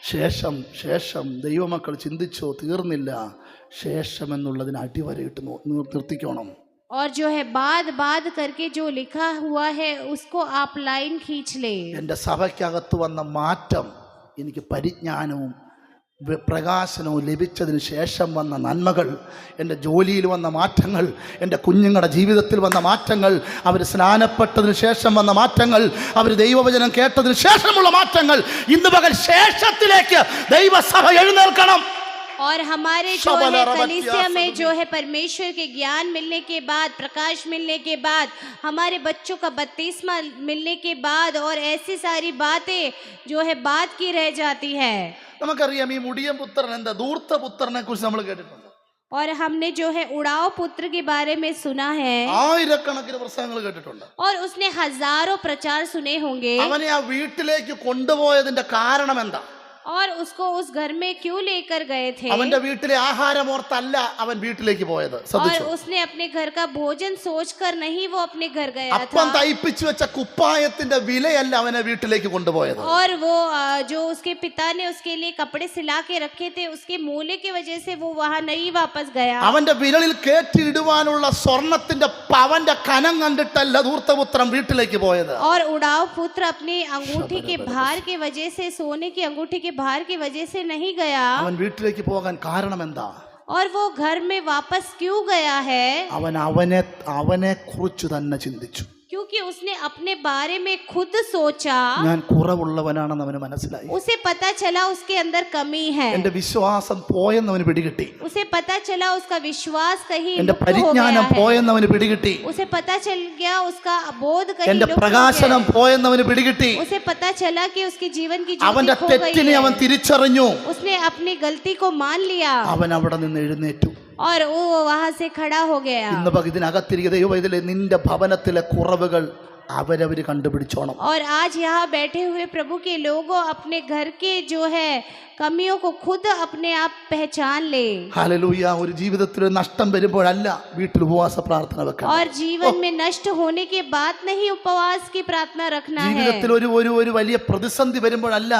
ശേഷം ദൈവമക്കൾ ചിന്തിച്ചോ? തീർന്നില്ല. ശേഷം എന്നുള്ളതിന് അടിവരയിട്ട് നിർത്തിക്കണം. और जो है बाद करके जो लिखा हुआ है उसको आप लाइन खींच ले। എൻ്റെ സഭയ്ക്കകത്ത് വന്ന മാറ്റം എനിക്ക് പരിജ്ഞാനവും പ്രകാശനവും ലഭിച്ചതിന് ശേഷം വന്ന നന്മകൾ, എൻ്റെ ജോലിയിൽ വന്ന മാറ്റങ്ങൾ, എൻ്റെ കുഞ്ഞുങ്ങളുടെ ജീവിതത്തിൽ വന്ന മാറ്റങ്ങൾ, അവർ സ്നാനപ്പെട്ടതിന് ശേഷം വന്ന മാറ്റങ്ങൾ, അവർ ദൈവവചനം കേട്ടതിന് ശേഷമുള്ള മാറ്റങ്ങൾ. ഇന്ന് പകൽ ശേഷത്തിലേക്ക് ദൈവസഭ എഴുന്നേൽക്കണം. और हमारे जो है कलीसिया में जो है परमेश्वर के ज्ञान मिलने के बाद, प्रकाश मिलने के बाद, हमारे बच्चों का बपतिस्मा मिलने के बाद और ऐसी सारी बातें जो है बात की रह जाती है। നമുക്കറിയാം ഈ മുടിയൻ പുത്രൻ എന്താ ധൂർത്ത പുത്രനെ കുറിച്ച് നമ്മൾ കേട്ടിട്ടുണ്ട്. और हमने जो है उड़ाव पुत्र के बारे में सुना है। ആയിരക്കണക്കിന് പ്രസംഗങ്ങൾ കേട്ടിട്ടുണ്ട്. और उसने हजारों प्रचार सुने होंगे। അവനെ ആ വീട്ടിലേക്ക് കൊണ്ടുപോയതിന്റെ കാരണം എന്താ? और उसको उस घर में क्यों लेकर गए थे? അവന്റെ വീട്ടിലെ ആഹാരം ഓർത്തല്ല അവൻ വീട്ടിലേക്ക് പോയത്. और उसने अपने घर का भोजन सोचकर नहीं वो अपने घर गया था। അപ്പം തയ്പ്പിച്ചു വെച്ച കുപ്പായത്തിന്റെ വിലയല്ല അവനെ വീട്ടിലേക്ക് കൊണ്ടുപോയത്. और वो जो उसके पिता ने उसके लिए कपड़े सिला के रखे थे उसके मूल्य की वजह से वो वहां नहीं वापस गया। അവന്റെ വിരലിൽ കേറ്റിയിടുവാനുള്ള സ്വർണത്തിന്റെ പവന്റെ കനം കണ്ടിട്ടല്ല ധൂർത്തപുത്രൻ വീട്ടിലേക്ക് പോയത്. और उड़ाव पुत्र अपनी अंगूठी के भार की वजह से, सोने की अंगूठी के भार की वजह से नहीं गया। അവൻ വീട്ടിലേക്ക് പോകാൻ കാരണം എന്താ? और वो घर में वापस क्यों गया है? അവനെ കുറിച്ച് തന്നെ ചിന്തിച്ചു. क्योंकि उसने अपने बारे में खुद सोचा। ഞാൻ കുറവുള്ളവനാണെന്ന് അവന് മനസ്സിലായി. उसे पता चला उसके अंदर कमी है। എന്റെ വിശ്വാസം പോയെന്ന് അവന് പിടികിട്ടി. उसे पता चला उसका विश्वास कहीं എന്റെ लुप्त हो गया പരിജ്ഞാനം है। പോയെന്ന് അവന് പിടികിട്ടി. उसे पता चल गया उसका बोध कहीं എന്റെ लुप्त हो പ്രകാശനം गया है। പോയെന്ന് അവന് പിടികിട്ടി. उसे पता चला कि उसके जीवन की അവന്റെ ज्योति खो गई തെറ്റിനെ അവൻ है। തിരിച്ചറിഞ്ഞു. उसने अपनी गलती को मान लिया അവൻ അവിടെ നിന്ന് എഴുന്നേറ്റു. और वो वहां से खड़ा हो गया। ഇന്ന് ഇതിനകത്തിരിക്കുന്ന ദൈവവേദനയിലെ നിന്റെ ഭവനത്തിലെ കുറവുകൾ അവരവർ കണ്ടുപിടിച്ചോണം. और आज यहाँ बैठे हुए प्रभु के लोगों अपने घर के जो है कमियों को खुद अपने आप पहचान ले. ഹല്ലേലൂയ. ഒരു ജീവിതത്തിൽ ഒരു നഷ്ടം വരുമ്പോഴല്ല വീട്ടിൽ ഉപവാസ പ്രാർത്ഥന വെക്കണം. और जीवन में नष्ट होने के बाद नहीं उपवास की प्रार्थना रखना है. ജീവിതത്തിൽ ഒരു വലിയ പ്രതിസന്ധി വരുമ്പോഴല്ല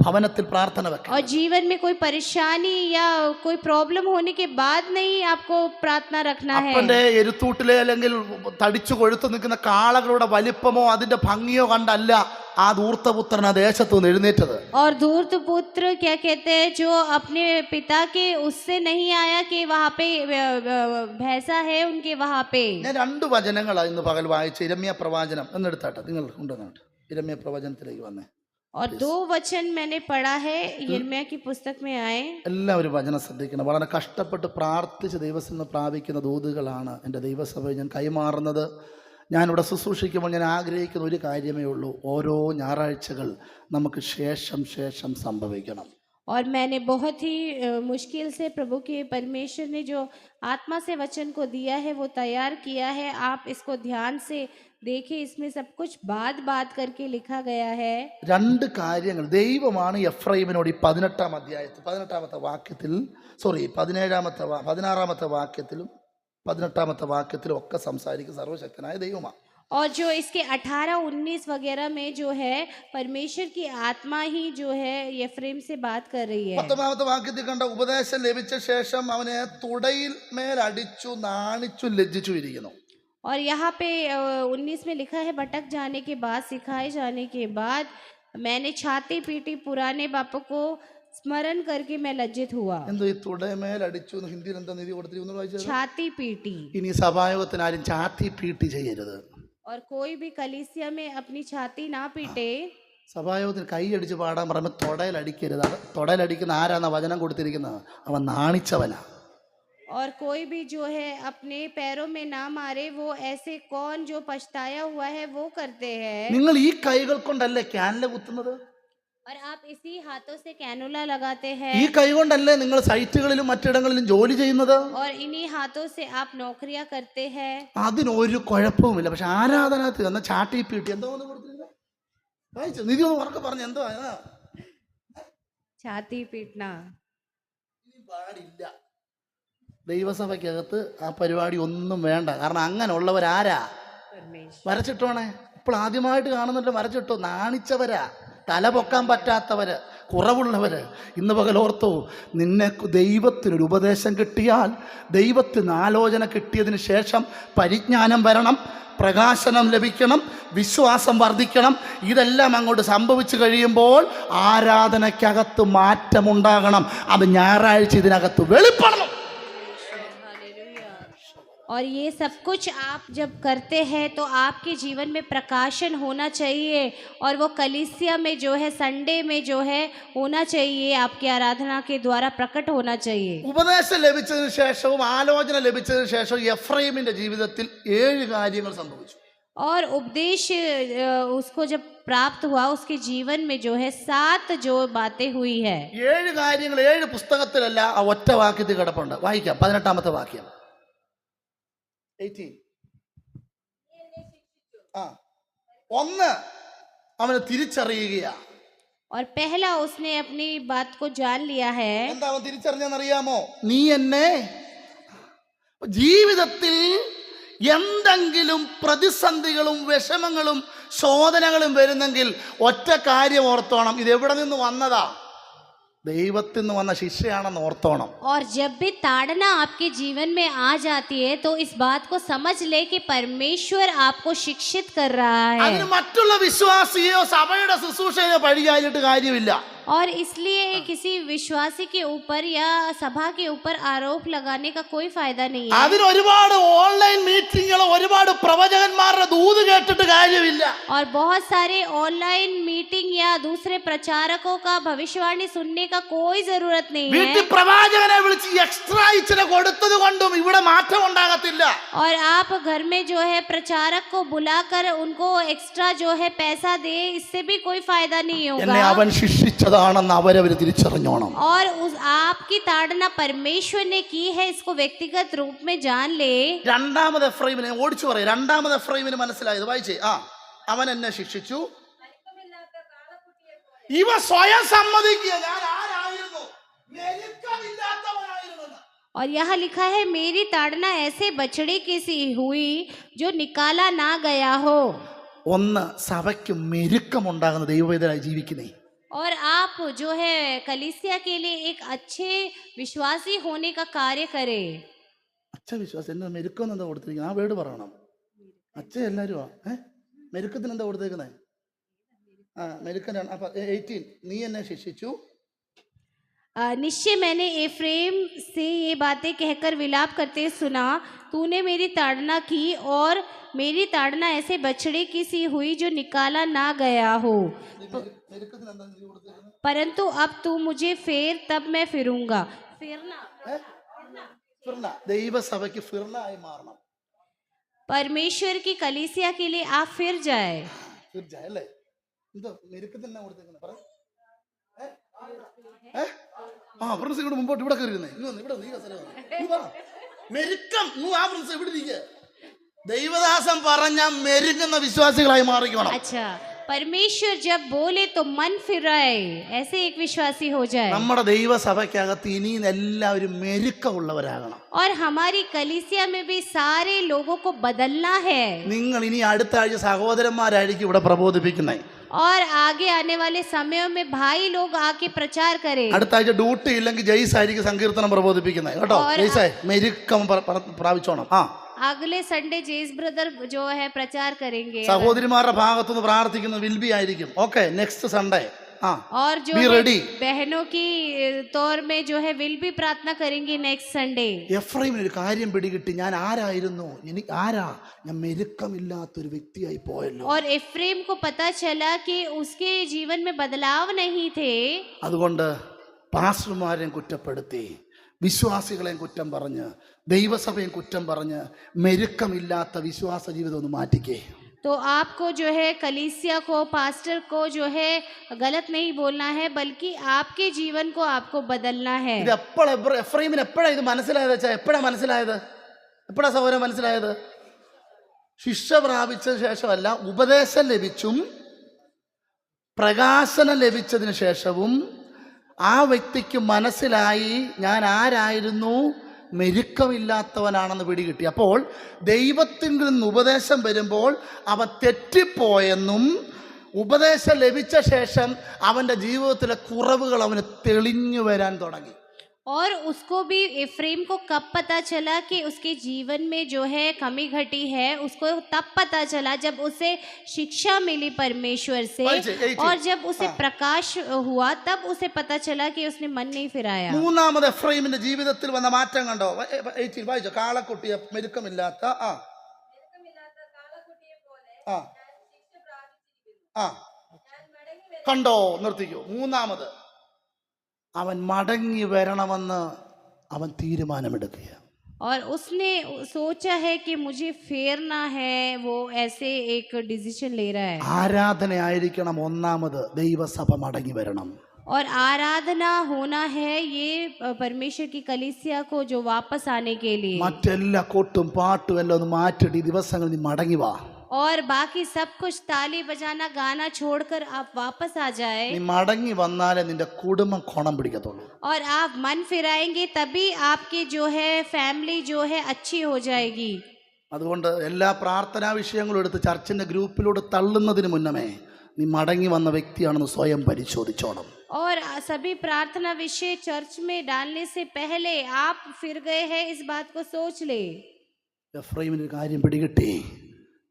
ഭവനത്തിൽ പ്രാർത്ഥന വെക്കണം. और जीवन में कोई परेशानी या कोई प्रॉब्लम होने के बाद नहीं आपको प्रार्थना रखना है. അപ്പന്റെ എരുത്തൂട്ടിലെ അല്ലെങ്കിൽ തടിച്ചു കൊഴുത്തു നിൽക്കുന്ന കാളകളുടെ വലിപ്പമോ അതിന്റെ ഭംഗിയോ കണ്ടല്ല ആ ധൂർത്തപുത്രൻ ആ ദേശത്തു നിന്ന് എഴുന്നേറ്റത്. और धूर्त पुत्र क्या कहते हैं, जो अपने पिता के उससे नहीं आया कि वहाँ पे भैंसा है उनके वहाँ पे. ഞാൻ 2 വചനങ്ങളാണ് ഇന്ന് പകൽ വായിച്ച. ഇരമ്യ പ്രവാചനം എന്നെടുത്താട്ടെ, നിങ്ങൾ കൊണ്ടുവന്നോട്ടെ. ഇരമ്യ പ്രവചനത്തിലേക്ക് വന്നേ. और 2 वचन मैंने पढ़ा है यिर्मयाह की पुस्तक में आए. എല്ലാവരും വചനം ശ്രദ്ധിക്കണം. വളരെ കഷ്ടപ്പെട്ട് പ്രാർത്ഥിച്ച് ദൈവത്തിൽ നിന്ന് പ്രാപിക്കുന്ന ദൂതുകളാണ് എൻ്റെ ദൈവസഭയിൽ ഞാൻ കൈമാറുന്നത്. ഞാനിവിടെ ശുശ്രൂഷിക്കുമ്പോൾ ഞാൻ ആഗ്രഹിക്കുന്ന ഒരു കാര്യമേ ഉള്ളൂ, ഓരോ ഞായറാഴ്ചകൾ നമുക്ക് ശേഷം സംഭവിക്കണം. और मैंने बहुत ही मुश्किल से प्रभु के परमेश्वर ने जो आत्मा से वचन को दिया है वो तैयार किया है. आप इसको ध्यान से देखिए, इसमें सब कुछ बात करके लिखा गया है. 2 കാര്യങ്ങൾ ദൈവമാണ് എഫ്രൈമിനോട് ഈ 18-ാം അധ്യായത്തിൽ 16-ാമത്തെ വാക്യത്തിലും 18-ാമത്തെ വാക്യത്തിലും ഒക്കെ സംസാരിക്കുന്ന സർവശക്തനായ ദൈവമാണ്. और जो इसके 18-19 वगैरह में जो है परमेश्वर की आत्मा ही जो है एफ्रेम से बात कर रही है. 19-ാമത്തെ വാക്യത്തിൽ കണ്ട ഉപദേശം ലഭിച്ച ശേഷം അവനെ തുടയിൽ മേലടിച്ചു നാണിച്ചു ലജ്ജിച്ചു ഇരിക്കുന്നു. और यहाँ पे 19 में लिखा है, भटक जाने के बाद, सिखाए जाने के बाद मैंने छाती पीटी, पुराने बापों को स्मरण करके मैं लज्जित हुआ. എന്തോ ഈ തുടയമേലടിച്ചു ഹിന്ദിയിൽ എന്താ നിധി കൊടുത്തിരിക്കുന്നു? छाती पीटी. ഇനി സഭായോഗത്തിന് ആരും ചാത്തി പീട്ടി ചെയ്യരുത്. और कोई भी कलीसिया में अपनी छाती ना पीटे. സഭായോഗത്തിന് കൈയടിച്ച് പാടാൻ പറയുമ്പോൾ തുടയിലടിക്കരുത്. അത് തുടയിലടിക്കുന്ന ആരാന്ന വചനം കൊടുത്തിരിക്കുന്നത്? അവൻ നാണിച്ചവനാ. और कोई भी जो है अपने पैरों में ना मारे, वो ऐसे कौन जो पछताया हुआ है वो करते हैं. നിങ്ങൾ ഈ കൈകൾ കൊണ്ടല്ലേ ക്യാനില കുത്തുന്നത്? और आप इसी हाथों से कैनुला लगाते हैं. ഈ കൈ കൊണ്ടല്ലേ നിങ്ങൾ സൈറ്റുകളിലും മറ്റിടങ്ങളിലും ജോലി ചെയ്യുന്നത്? और इन्हीं हाथों से आप नौकरियां करते हैं. അതിനൊരു കുഴപ്പവുമില്ല. പക്ഷെ ആരാധനാത്തിൽ വന്ന ചാട്ടി പീട്ടി എന്തോ കൊടുത്തിരുന്നത് നിധി ഒന്ന് ഉറക്കെ പറഞ്ഞു എന്തോ छाती पीटना പാടില്ല. ദൈവസഭയ്ക്കകത്ത് ആ പരിപാടി ഒന്നും വേണ്ട. കാരണം അങ്ങനെയുള്ളവരാരാ? വരച്ചിട്ടോണേ. ഇപ്പോൾ ആദ്യമായിട്ട് കാണുന്നുണ്ട് വരച്ചിട്ടോ. നാണിച്ചവരാ, തല പൊക്കാൻ പറ്റാത്തവര്, കുറവുള്ളവര്. ഇന്ന് പകൽ ഓർത്തു, നിന്നെ ദൈവത്തിനൊരു ഉപദേശം കിട്ടിയാൽ, ദൈവത്തിന് ആലോചന കിട്ടിയതിന് ശേഷം പരിജ്ഞാനം വരണം, പ്രകാശനം ലഭിക്കണം, വിശ്വാസം വർദ്ധിക്കണം. ഇതെല്ലാം അങ്ങോട്ട് സംഭവിച്ചു കഴിയുമ്പോൾ ആരാധനയ്ക്കകത്ത് മാറ്റമുണ്ടാകണം. അത് ഞായറാഴ്ച ഇതിനകത്ത് വെളിപ്പെടണം. और ये सब कुछ आप जब करते हैं तो आपके जीवन में प्रकाशन होना चाहिए. और वो कलीसिया में जो है संडे में जो है होना चाहिए, आपकी आराधना के द्वारा प्रकट होना चाहिए. ഉപദേശം ലഭിച്ചതിന് ശേഷവും ആലോചന ലഭിച്ചതിന് ശേഷവും എഫ്രൈമിന്റെ ജീവിതത്തിൽ 7 കാര്യങ്ങൾ സംഭവിച്ചു. और उपदेश उसको जब प्राप्त हुआ, उसके जीवन में जो है 7 जो बातें हुई है. 7 കാര്യങ്ങൾ 7 പുസ്തകത്തിലല്ല, ആ ഒറ്റ വാക്യത്തിൽ കിടപ്പുണ്ട്. വായിക്കാം. 18-ാമത്തെ വാക്യം. 18. ഒന്ന്, അവന് തിരിച്ചറിയുകയാ. और पहला उसने अपनी बात को जान लिया है. എന്താ അവൻ തിരിച്ചറിഞ്ഞെന്നറിയാമോ? നീ എന്നെ ജീവിതത്തിൽ എന്തെങ്കിലും പ്രതിസന്ധികളും വിഷമങ്ങളും ശോധനകളും വരുന്നെങ്കിൽ ഒറ്റ കാര്യം ഓർത്തോണം, ഇത് എവിടെ നിന്ന് വന്നതാ? ദൈവത്തിൽ നിന്ന് വന്ന ശിക്ഷയാണെന്ന് ഓർത്തോണം. और जब भी ताड़ना आपके जीवन में आ जाती है तो इस बात को समझ ले कि परमेश्वर आपको शिक्षित कर रहा है. അതിന് മറ്റുള്ള വിശ്വാസിയോ സഭയുടെ ശുശ്രൂഷയോ പഴിയായിട്ട് കാര്യമില്ല. और इसलिए किसी विश्वासी के ऊपर या सभा के ऊपर आरोप लगाने का कोई फायदा नहीं है. അതിന് ഒരുപാട് ഓൺലൈൻ മീറ്റിങ്ങുകളോ ഒരുപാട് പ്രവചകന്മാരുടെ ദൂത് കേട്ടിട്ട് കാര്യമില്ല. और बहुत सारे ऑनलाइन मीटिंग या दूसरे प्रचारकों का भविष्यवाणी सुनने का कोई जरूरत नहीं है. വീട്ടിൽ പ്രവാചകനെ വിളിച്ച് എക്സ്ട്രാ ഇച്ചിരി കൊടുത്തത് കൊണ്ടും ഇവിടെ മാറ്റം ഉണ്ടാകത്തില്ല. और आप घर में जो है प्रचारक को बुलाकर उनको एक्स्ट्रा जो है पैसा दे, इससे भी कोई फायदा नहीं എന്നെ होगा. അവൻ ശിക്ഷിച്ചതാണെന്ന് അവരവർ തിരിച്ചറിഞ്ഞോണം. और उस आपकी ताड़ना परमेश्वर ने की है, इसको व्यक्तिगत रूप में जान ले. 2-ാമത് എഫ്രൈമിനെ ഓടിച്ചു പറയും. 2-ാമത് എഫ്രൈമിന് മനസ്സിലായത് വായിച്ചേ. അവൻ എന്നെ ശിക്ഷിച്ചു. ഇവ സ്വയം സമ്മതിക്കുക, ഞാൻ ആരായിരുന്നു, മെരുക്കമില്ലാത്തവനായിരുന്നു. और यहाँ लिखा है मेरी ताड़ना ऐसे बछड़े की सी हुई जो निकाला ना गया हो. ഒന്ന്, സഭയ്ക്ക് മെരുക്കമുണ്ടാകുന്ന ദൈവവേദനായി ജീവിക്കുന്നേ. और आप जो है कलीसिया के लिए एक अच्छे विश्वासी होने का कार्य करें. അച്ഛ വിശ്വാസം എന്നെ മെരുക്കം എന്താ കൊടുത്തിരിക്കുന്നത്? ആ വേർഡ് പറയണം. അച്ഛ എല്ലാവരും മെരുക്കത്തിന് എന്താ കൊടുത്തേക്കുന്നത്? മെരുക്കനാണ്. അപ്പൊ 18, നീ എന്നെ ശിക്ഷിച്ചു. निश्चय मैंने एफ्रेम से ये बातें कहकर विलाप करते सुना, तूने मेरी ताड़ना की और मेरी ताड़ना ऐसे बछड़े की सी हुई जो निकाला ना गया हो. परंतु अब तू मुझे फेर, तब मैं फिरूंगा. फिरना ദൈവസഭയ്ക്ക് ഫിർനായി മാറണം. परमेश्वर की कलीसिया के लिए आप फिर जाए. അല്ലേ? എന്തോ മെരുക്കത്തിന് കൊടുത്തേക്കുന്നത് പറ. പ്രിൻസ് ഇവിടെ മുമ്പോട്ട് ഇവിടെ കയറിയിരുന്നേ. ഇവിടെ മെരുക്കം ആ പ്രിൻസ് ഇവിടെ ഇരിക്കുക. ദൈവദാസൻ പറഞ്ഞ മെരുങ്ങുന്ന വിശ്വാസികളായി മാറിക്കണം. अच्छा, परमेश्वर जब बोले तो मन फिराए, ऐसे एक विश्वासी हो जाए. നമ്മുടെ ദൈവസഭയ്ക്കകത്ത് ഇനി എല്ലാവരും മെരുക്കമുള്ളവരാകണം. और हमारी कलीसिया में भी सारे लोगों को बदलना है. നിങ്ങൾ ഇനി അടുത്ത ആഴ്ച സഹോദരന്മാരായിരിക്കും ഇവിടെ പ്രബോധിപ്പിക്കുന്നത്. और आगे आने वाले समयों में भाई लोग आके प्रचार करें. അടുത്ത ആഴ്ച ഡ്യൂട്ടി ഇല്ലെങ്കിൽ ജയ്സ് ആയിരിക്കും സങ്കീർത്തനം പ്രബോധിപ്പിക്കുന്നത് കേട്ടോ. ജയ്സേ മെരുക്കം പ്രാപിച്ചോണം. अगले संडे जेस ब्रदर जो है प्रचार करेंगे. സഹോദരിമാരുടെ ഭാഗത്തുനിന്ന് പ്രാർത്ഥിക്കുന്ന വിൽബി ആയിരിക്കും. ഓക്കെ, നെക്സ്റ്റ് സൺഡേ और जो बहनों की तौर में जो है विल भी प्रार्थना करेंगे नेक्स्ट संडे. എഫ്രൈമിന് ഒരു കാര്യം പിടികിട്ടി, ഞാൻ ആരായിരുന്നു, ഞാൻ മെരുക്കമില്ലാത്തൊരു വ്യക്തിയായി പോയല്ലോ. और एफ्रेम को पता चला कि उसके जीवन में बदलाव नहीं थे. അതുകൊണ്ട് പാസ്റ്റർമാരെയും കുറ്റപ്പെടുത്തി, വിശ്വാസികളെയും കുറ്റം പറഞ്ഞ്, ദൈവസഭയും കുറ്റം പറഞ്ഞ് മെരുക്കമില്ലാത്ത വിശ്വാസ ജീവിതം ഒന്ന് മാറ്റിക്കേ. तो आपको जो है कलीसिया को, पास्टर को जो है गलत नहीं बोलना है, बल्कि आपके जीवन को आपको बदलना है. ഇത് എഫ്രൈമിന് എപ്പോഴാ ഇത് മനസ്സിലായത്? എപ്പോഴാ മനസ്സിലായത്? എപ്പോഴാ സഹോദരൻ മനസ്സിലായത്? ശിക്ഷ പ്രാപിച്ച ശേഷമല്ല, ഉപദേശം ലഭിച്ചും പ്രകാശനം ലഭിച്ചതിന് ശേഷവും ആ വ്യക്തിക്ക് മനസ്സിലായി ഞാൻ ആരായിരുന്നു, മെരുക്കമില്ലാത്തവനാണെന്ന് പിടികിട്ടി. അപ്പോൾ ദൈവത്തിൽ നിന്ന് ഉപദേശം വരുമ്പോൾ അവൻ തെറ്റിപ്പോയെന്നും ഉപദേശം ലഭിച്ച ശേഷം അവൻ്റെ ജീവിതത്തിലെ കുറവുകൾ അവന് തെളിഞ്ഞു വരാൻ തുടങ്ങി. और उसको भी एफ्रेम को कब पता चला कि उसके जीवन में जो है कमी घटी है, उसको तब पता चला जब उसे शिक्षा मिली परमेश्वर से. और जब उसे प्रकाश हुआ तब उसे पता चला कि उसने मन नहीं फिराया. മൂന്നാമത് എഫ്രൈമിന്റെ ജീവിതത്തിൽ വന്ന മാറ്റം കണ്ടോ? 18 വായിച്ചോ. കാളക്കുട്ടിയെ മെരുക്കമില്ലാത്ത കണ്ടോ? നിർത്തിക്കോ. മൂന്നാമത് അവൻ മടങ്ങി വരണമെന്ന് അവൻ തീരുമാനമെടുക്കുക. और उसने सोचा है कि मुझे फेरना है, वो ऐसे एक डिसीजन ले रहा है. ആരാധനയായിരിക്കണം ഒന്നാമത്. ദൈവസഭ മടങ്ങി വരണം. और आराधना होना है ये परमेश्वर की कलीसिया को जो वापस आने के लिए. മറ്റെല്ലാ കൊട്ടും പാട്ടും എല്ലാം ഒന്ന് മാറ്റിട്ട് ഈ ദിവസങ്ങളിൽ നീ മടങ്ങി വാ. और बाकी सब कुछ ताली बजाना गाना छोड़कर आप वापस आ जाए. നീ മടങ്ങി വന്നാലേ നിന്റെ കുടുംബം കോണം പിടിക്കത്തുള്ളൂ. और आप मन फिराएंगे तभी आपकी जो है फैमिली जो है अच्छी हो जाएगी. അതുകൊണ്ട് എല്ലാ പ്രാർത്ഥനാ വിഷയങ്ങളും എടുത്ത് ചർച്ചിന്റെ ഗ്രൂപ്പിലൂടെ തള്ളുന്നതിന് മുന്നമേ നീ മടങ്ങി വന്ന വ്യക്തിയാണെന്ന് സ്വയം പരിശോധിച്ചോണം. और सभी प्रार्थना विषय चर्च में डालने से पहले आप फिर गए हैं, इस बात को सोच ले. എഫ്രൈമിന് കാര്യം പിടികിട്ടി,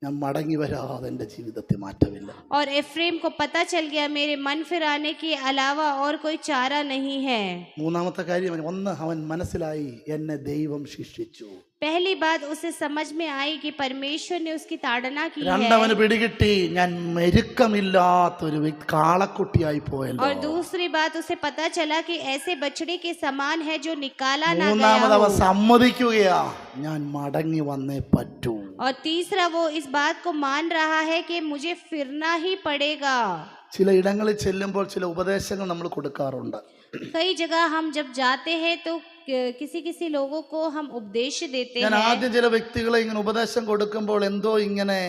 ഞാൻ മടങ്ങി വരാതെ എൻ്റെ ജീവിതത്തെ മാറ്റമില്ല. और एफ्रेम को पता चल गया मेरे मन फिराने के अलावा और कोई चारा नहीं है. മൂന്നാമത്തെ കാര്യം, ഒന്ന് അവൻ മനസ്സിലായി എന്നെ ദൈവം ശിക്ഷിച്ചു. पहली बात उसे समझ में आई कि परमेश्वर ने उसकी ताड़ना की है. രണ്ടവന് പിടികിട്ടി, ഞാൻ മെരുക്കമില്ലാത്തൊരു വ്യക്തി, കാളക്കുട്ടിയായി പോയല്ലോ. और दूसरी बात उसे पता चला कि ऐसे बछड़े के समान है जो निकाला ना गया മൂന്നാമത് അവൻ हो. സമ്മതിക്കുകയാ, ഞാൻ മടങ്ങി വന്നേ പറ്റൂ. और तीसरा वो इस बात को मान रहा है कि मुझे फिरना ही पड़ेगा. ചില ഇടങ്ങളിൽ ചെല്ലുമ്പോൾ ചില ഉപദേശങ്ങൾ നമ്മൾ കൊടുക്കാറുണ്ട്. कई जगह हम जब जाते हैं तो किसी किसी लोगों को हम उपदेश देते ഞാൻ हैं. ആദ്യം ചില വ്യക്തികളെ ഇങ്ങനെ ഉപദേശം കൊടുക്കുമ്പോൾ എന്തോ ഇങ്ങനെ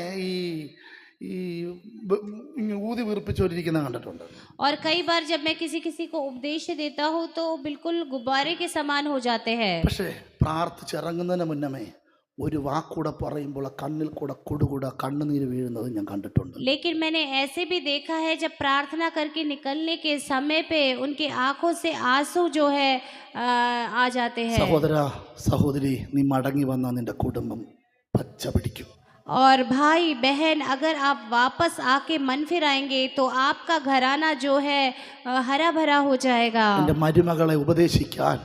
ഈ ഇങ്ങനെ ഊതി വീർപ്പിച്ചോണ്ടിരിക്കുന്ന കണ്ടിട്ടുണ്ട്. और कई बार जब मैं किसी किसी को उपदेश देता हूँ तो बिल्कुल गुब्बारे के समान हो जाते हैं। പക്ഷേ പ്രാർത്ഥിച്ചിറങ്ങുന്നതിന് മുന്നമേ ഒരു വാക്കൂടെ പറയുമ്പോൾ കണ്ണിൽ കൂടെ കൊടുകൂടെ കണ്ണുനീര് വീഴുന്നത് ഞാൻ കണ്ടിട്ടുണ്ട്. लेकिन मैंने ऐसे भी देखा है जब प्रार्थना करके निकलने के समय पे उनकी आंखों से आंसू जो है आ जाते हैं। സഹോദര സഹോദരി, നീ മടങ്ങി വന്നാൽ നിന്റെ കുടുംബം പച്ച പിടിക്കും. और भाई बहन, अगर आप वापस आके मन फिराएंगे तो आपका घराना जो है हरा भरा हो जाएगा। എൻ്റെ മരുമകളെ ഉപദേശിക്കാൻ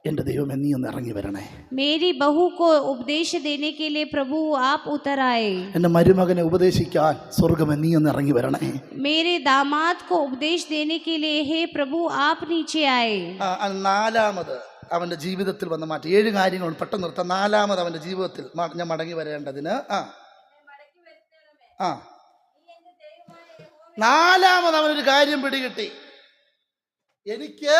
എൻ്റെ ദൈവമേ നീ ഒന്ന് ഇറങ്ങി വരണേ. मेरी बहू को उपदेश देने के लिए प्रभु आप उतर आए। എൻ്റെ മരുമകനെ ഉപദേശിക്കാൻ സ്വർഗ്ഗമേ നീ ഒന്ന് ഇറങ്ങി വരണേ. मेरे दामाद को उपदेश देने के लिए हे प्रभु आप नीचे आए। നാലാമത് അവൻ്റെ ജീവിതത്തിൽ വന്ന മാറ്റം 7 കാര്യങ്ങൾ പെട്ടെന്ന് നിർത്താം. നാലാമത് അവൻ്റെ ജീവിതത്തിൽ ഞാൻ മടങ്ങി വരേണ്ടതിന് നാലാമത് അവനൊരു കാര്യം പിടികിട്ടി, എനിക്ക്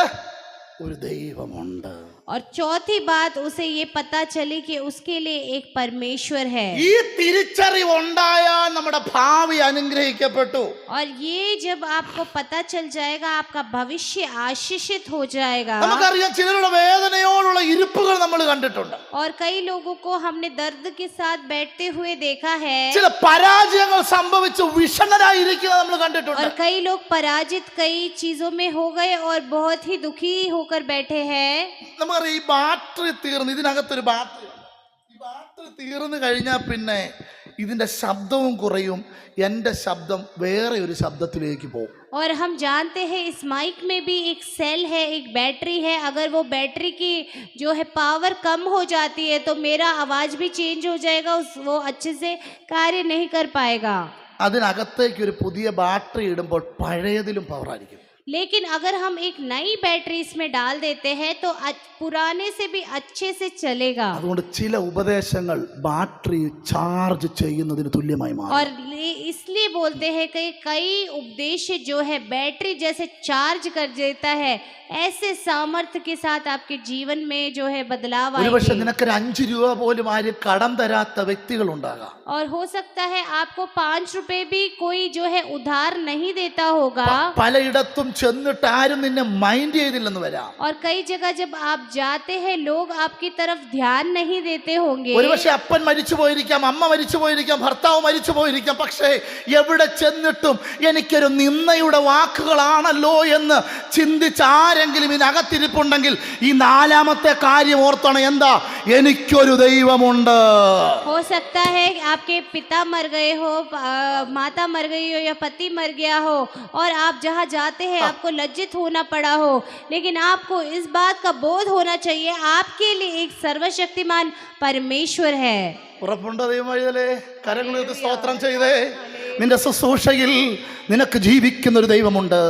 ഒരു ദൈവമുണ്ട്. और चौथी बात उसे ये पता चली कि उसके लिए एक परमेश्वर है। ഈ തിരിച്ചറിവുണ്ടായാൽ നമ്മുടെ ഭാവി അനുഗ്രഹിക്കപ്പെട്ടു. और ये जब आपको पता चल जाएगा आपका भविष्य आशीषित हो जाएगा। നമുക്കറിയാം ചിലരുടെ വേദനയോടുള്ള ഇരിപ്പുകൾ നമ്മൾ കണ്ടിട്ടുണ്ട്. और कई लोगों को हमने दर्द के साथ बैठते हुए देखा है। ചില പരാജയങ്ങൾ സംഭവിച്ച് വിഷണ്ണരായിരിക്കുന്നത് നമ്മൾ കണ്ടിട്ടുണ്ട്. और कई लोग पराजित कई चीजों में हो गए और बहुत ही दुखी होकर बैठे हैं। നമുക്കറിയാം ഈ ബാറ്ററി തീർന്ന് ഇതിനകത്തൊരു ബാറ്ററി, ഈ ബാറ്ററി തീർന്നു കഴിഞ്ഞാൽ പിന്നെ ഇതിന്റെ ശബ്ദവും കുറയും, എൻ്റെ ശബ്ദം വേറെ ഒരു ശബ്ദത്തിലേക്ക് പോകും. और हम जानते हैं इस माइक में भी एक सेल है, एक बैटरी है। अगर वो बैटरी की जो है पावर कम हो जाती है तो मेरा आवाज भी चेंज हो जाएगा, वो अच्छे से कार्य नहीं कर पाएगा। അതിനകത്തേക്ക് ഒരു പുതിയ ബാറ്ററി ഇടുമ്പോൾ പഴയതിലും പവർ ആയിരിക്കും. लेकिन अगर हम एक नई बैटरी इसमें डाल देते हैं तो पुराने से भी अच्छे से चलेगा। അതുകൊണ്ട് ചില ഉപദേശങ്ങൾ ബാറ്ററി ചാർജ് ചെയ്യുന്നതിന് തുല്യമായി മാറും. और इसलिए बोलते हैं कि कई उपदेश जो है बैटरी जैसे चार्ज कर देता है, ऐसे सामर्थ्य के साथ आपके जीवन में जो है बदलाव ഒരുപക്ഷെ आएगा। നിനക്കൊരു 5 രൂപ പോലും ആരും കടം തരാത്ത വ്യക്തികൾ ഉണ്ടാകാം. और हो सकता है आपको 5 रुपए भी कोई जो है उधार नहीं देता होगा। പലയിടത്തും ചെന്നിട്ട് ആരും നിന്നെ മൈൻഡ് ചെയ്തില്ലെന്ന് വരാം. और कई जगह जब आप जाते हैं लोग आपकी तरफ ध्यान नहीं देते होंगे। ഒരുപക്ഷെ അപ്പൻ മരിച്ചു പോയിരിക്കാം, അമ്മ മരിച്ചു പോയിരിക്കാം, ഭർത്താവ് മരിച്ചു പോയിരിക്കാം. പക്ഷേ എവിടെ ചെന്നിട്ടും എനിക്കൊരു നിന്ദയുടെ വാക്കുകളാണല്ലോ എന്ന് ചിന്തിച്ച് ആരെങ്കിലും ഇതിനകത്തിരിപ്പുണ്ടെങ്കിൽ ഈ നാലാമത്തെ കാര്യം ഓർത്തണം. എന്താ? എനിക്കൊരു ദൈവമുണ്ട്. हो सकता है आपके पिता मर गए हो, माता मर गई हो या पति मर गया हो और आप जहाँ जाते हैं आपको लज्जित होना पड़ा हो, लेकिन आपको इस बात का बोध होना चाहिए आपके लिए एक सर्वशक्तिमान परमेश्वर है। ഉറപ്പുണ്ടോ ദൈവമേ? കരങ്ങളെടുത്ത് സ്തോത്രം ചെയ്തേ. നിന്റെ ശുശ്രൂഷയിൽ നിനക്ക് ജീവിക്കുന്ന ഒരു ദൈവമുണ്ട്.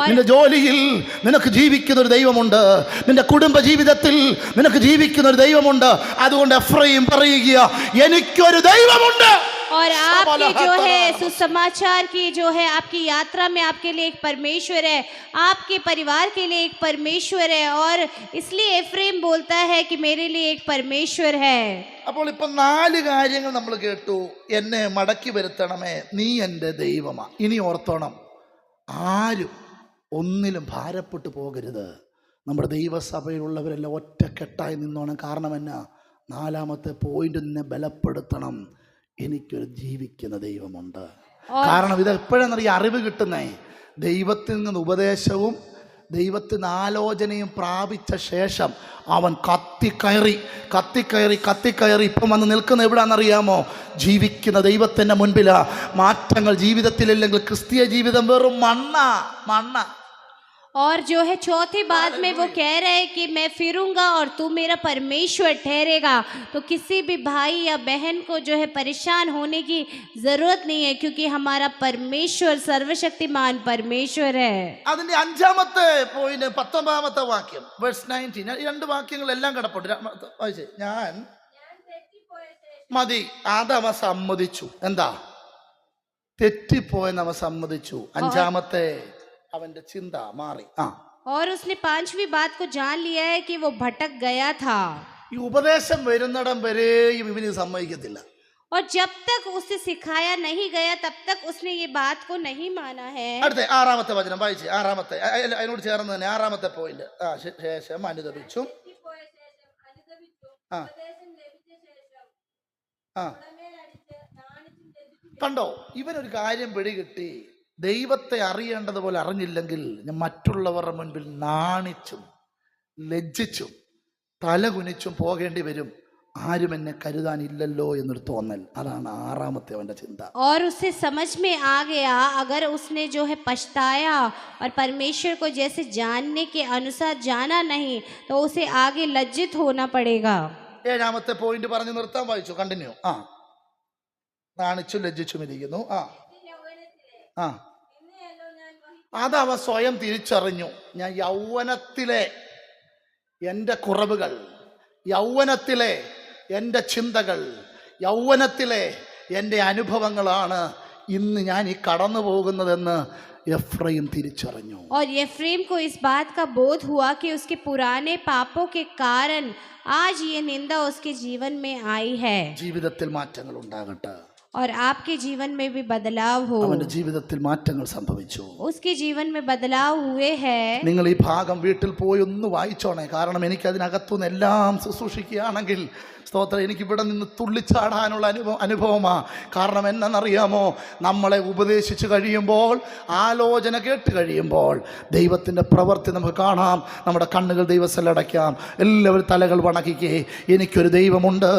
നിന്റെ ജോലിയിൽ നിനക്ക് ജീവിക്കുന്ന ഒരു ദൈവമുണ്ട്. നിന്റെ കുടുംബ ജീവിതത്തിൽ നിനക്ക് ജീവിക്കുന്ന ഒരു ദൈവമുണ്ട്. അതുകൊണ്ട് എഫ്രൈം പറയുക, എനിക്കൊരു ദൈവമുണ്ട്. और आपके जो है सुसमाचार की जो है आपकी यात्रा में आपके लिए एक परमेश्वर है, आपके परिवार के लिए एक परमेश्वर है। और इसलिए एफ्रेम बोलता है कि मेरे लिए एक परमेश्वर है। അപ്പോൾ ഇപ്പൊ 4 കാര്യങ്ങൾ നമ്മൾ കേട്ടു. എന്നെ മടക്കി വരുത്തണമേ, നീ എൻ്റെ ദൈവമാ. ഇനി ഓർത്തോണം, ആരും ഒന്നിലും ഭാരപ്പെട്ടു പോകരുത്. നമ്മുടെ ദൈവസഭയിലുള്ളവരെല്ലാം ഒറ്റക്കെട്ടായി നിന്നോണം. കാരണം എന്നാ? നാലാമത്തെ പോയിന്റ് നിന്നെ ബലപ്പെടുത്തണം. എനിക്കൊരു ജീവിക്കുന്ന ദൈവമുണ്ട്. കാരണം ഇത് എപ്പോഴെന്നറിയാം അറിവ് കിട്ടുന്നേ? ദൈവത്തിൽ നിന്ന് ഉപദേശവും ദൈവത്തിൽ നിന്ന് ആലോചനയും പ്രാപിച്ച ശേഷം അവൻ കത്തിക്കയറി ഇപ്പം വന്ന് നിൽക്കുന്ന എവിടാന്നറിയാമോ? ജീവിക്കുന്ന ദൈവത്തിൻ്റെ മുൻപിലാ. മാറ്റങ്ങൾ ജീവിതത്തിലില്ലെങ്കിൽ ക്രിസ്തീയ ജീവിതം വെറും മണ്ണ. और जो है चौथी बात में वो कह रहे हैं कि मैं फिरूंगा और तू मेरा परमेश्वर ठहरेगा। तो किसी भी भाई या बहन को जो है परेशान होने की जरूरत नहीं है, क्योंकि हमारा परमेश्वर सर्वशक्तिमान परमेश्वर है। അതിന്റെ 5ാമത്തെ പോയിന്റ് 19ാമത്തെ വാക്യം വേഴ്സ് 19. 2 വാക്യങ്ങളെല്ലാം കിടപ്പുണ്ട്. ഞാൻ മതി. അതവ സമ്മതിച്ചു. എന്താ? തെറ്റിപ്പോയെന്ന് അവ സമ്മതിച്ചു. 5ാമത്തെ അവന്റെ ചിന്ത മാറി. और उसने 5वीं बात को जान लिया है कि वो भटक गया था। ഈ ഉപദേശം വരുന്നിടം വരെയും ഇവന് സമ്മതിക്കത്തില്ല. और जब तक उसे सिखाया नहीं गया तब तक उसने ये बात को नहीं माना है। അടുത്ത 6-ാമത്തെ വചനം വായിച്ചേ. 6-ാമത്തെ അതിനോട് ചേർന്ന് തന്നെ 6-ാമത്തെ പോയിന്റ്. ശേഷം അനുദപിച്ചും ആ ആ കണ്ടോ, ഇവനൊരു കാര്യം പിടികിട്ടി. ദൈവത്തെ അറിയേണ്ടതുപോലെ അറിഞ്ഞില്ലെങ്കിൽ ഞാൻ മറ്റുള്ളവരുടെ മുൻപിൽ നാണിച്ചും ലജ്ജിച്ചും തലകുനിച്ചും പോകേണ്ടി വരും. ആരും എന്നെ കരുതാനില്ലല്ലോ എന്നൊരു തോന്നൽ. അതാണ് 6-ാമത്തെ അവന്റെ ചിന്ത. और उसे समझ में आ गया अगर उसने जो है पछताया और परमेश्वर को जैसे जानने के अनुसार जाना नहीं तो उसे आगे लज्जित होना पड़ेगा। 7-ാമത്തെ പോയിന്റ് പറഞ്ഞു നിർത്താൻ. വായിച്ചു, കണ്ടിന്യൂ. നാണിച്ചും ലജ്ജിച്ചും ഇരിക്കുന്നു. അതവ സ്വയം തിരിച്ചറിഞ്ഞു. ഞാൻ യൗവനത്തിലെ എൻ്റെ കുറവുകൾ, യൗവനത്തിലെ എൻ്റെ ചിന്തകൾ, യൗവനത്തിലെ എൻ്റെ അനുഭവങ്ങളാണ് ഇന്ന് ഞാൻ ഈ കടന്നു പോകുന്നതെന്ന് എഫ്രൈം തിരിച്ചറിഞ്ഞു. और एफ्रेम को इस बात का बोध हुआ कि उसके पुराने पापों के कारण आज ये निंदा उसके जीवन में आई है। ജീവിതത്തിൽ മാറ്റങ്ങൾ ഉണ്ടാകട്ടെ. और आपके जीवन में भी बदलाव हो। അവന്റെ ജീവിതത്തിൽ മാറ്റങ്ങൾ സംഭവിച്ചു. उसके जीवन में बदलाव हुए हैं। നിങ്ങൾ ഈ ഭാഗം വീട്ടിൽ പോയി ഒന്ന് വായിച്ചോണേ. കാരണം എനിക്ക് അതിനകത്തുനിന്ന് എല്ലാം ശുശ്രൂഷിക്കുകയാണെങ്കിൽ സ്തോത്രം, എനിക്കിവിടെ നിന്ന് തുള്ളിച്ചാടാനുള്ള അനുഭവമാണ്. കാരണം എന്നറിയാമോ, നമ്മളെ ഉപദേശിച്ച് കഴിയുമ്പോൾ, ആലോചന കേട്ട് കഴിയുമ്പോൾ ദൈവത്തിൻ്റെ പ്രവൃത്തി നമുക്ക് കാണാം. നമ്മുടെ കണ്ണുകൾ ദൈവസ്ഥലടയ്ക്കാം. എല്ലാവരും തലകൾ വണക്കിക്കേ. എനിക്കൊരു ദൈവമുണ്ട്.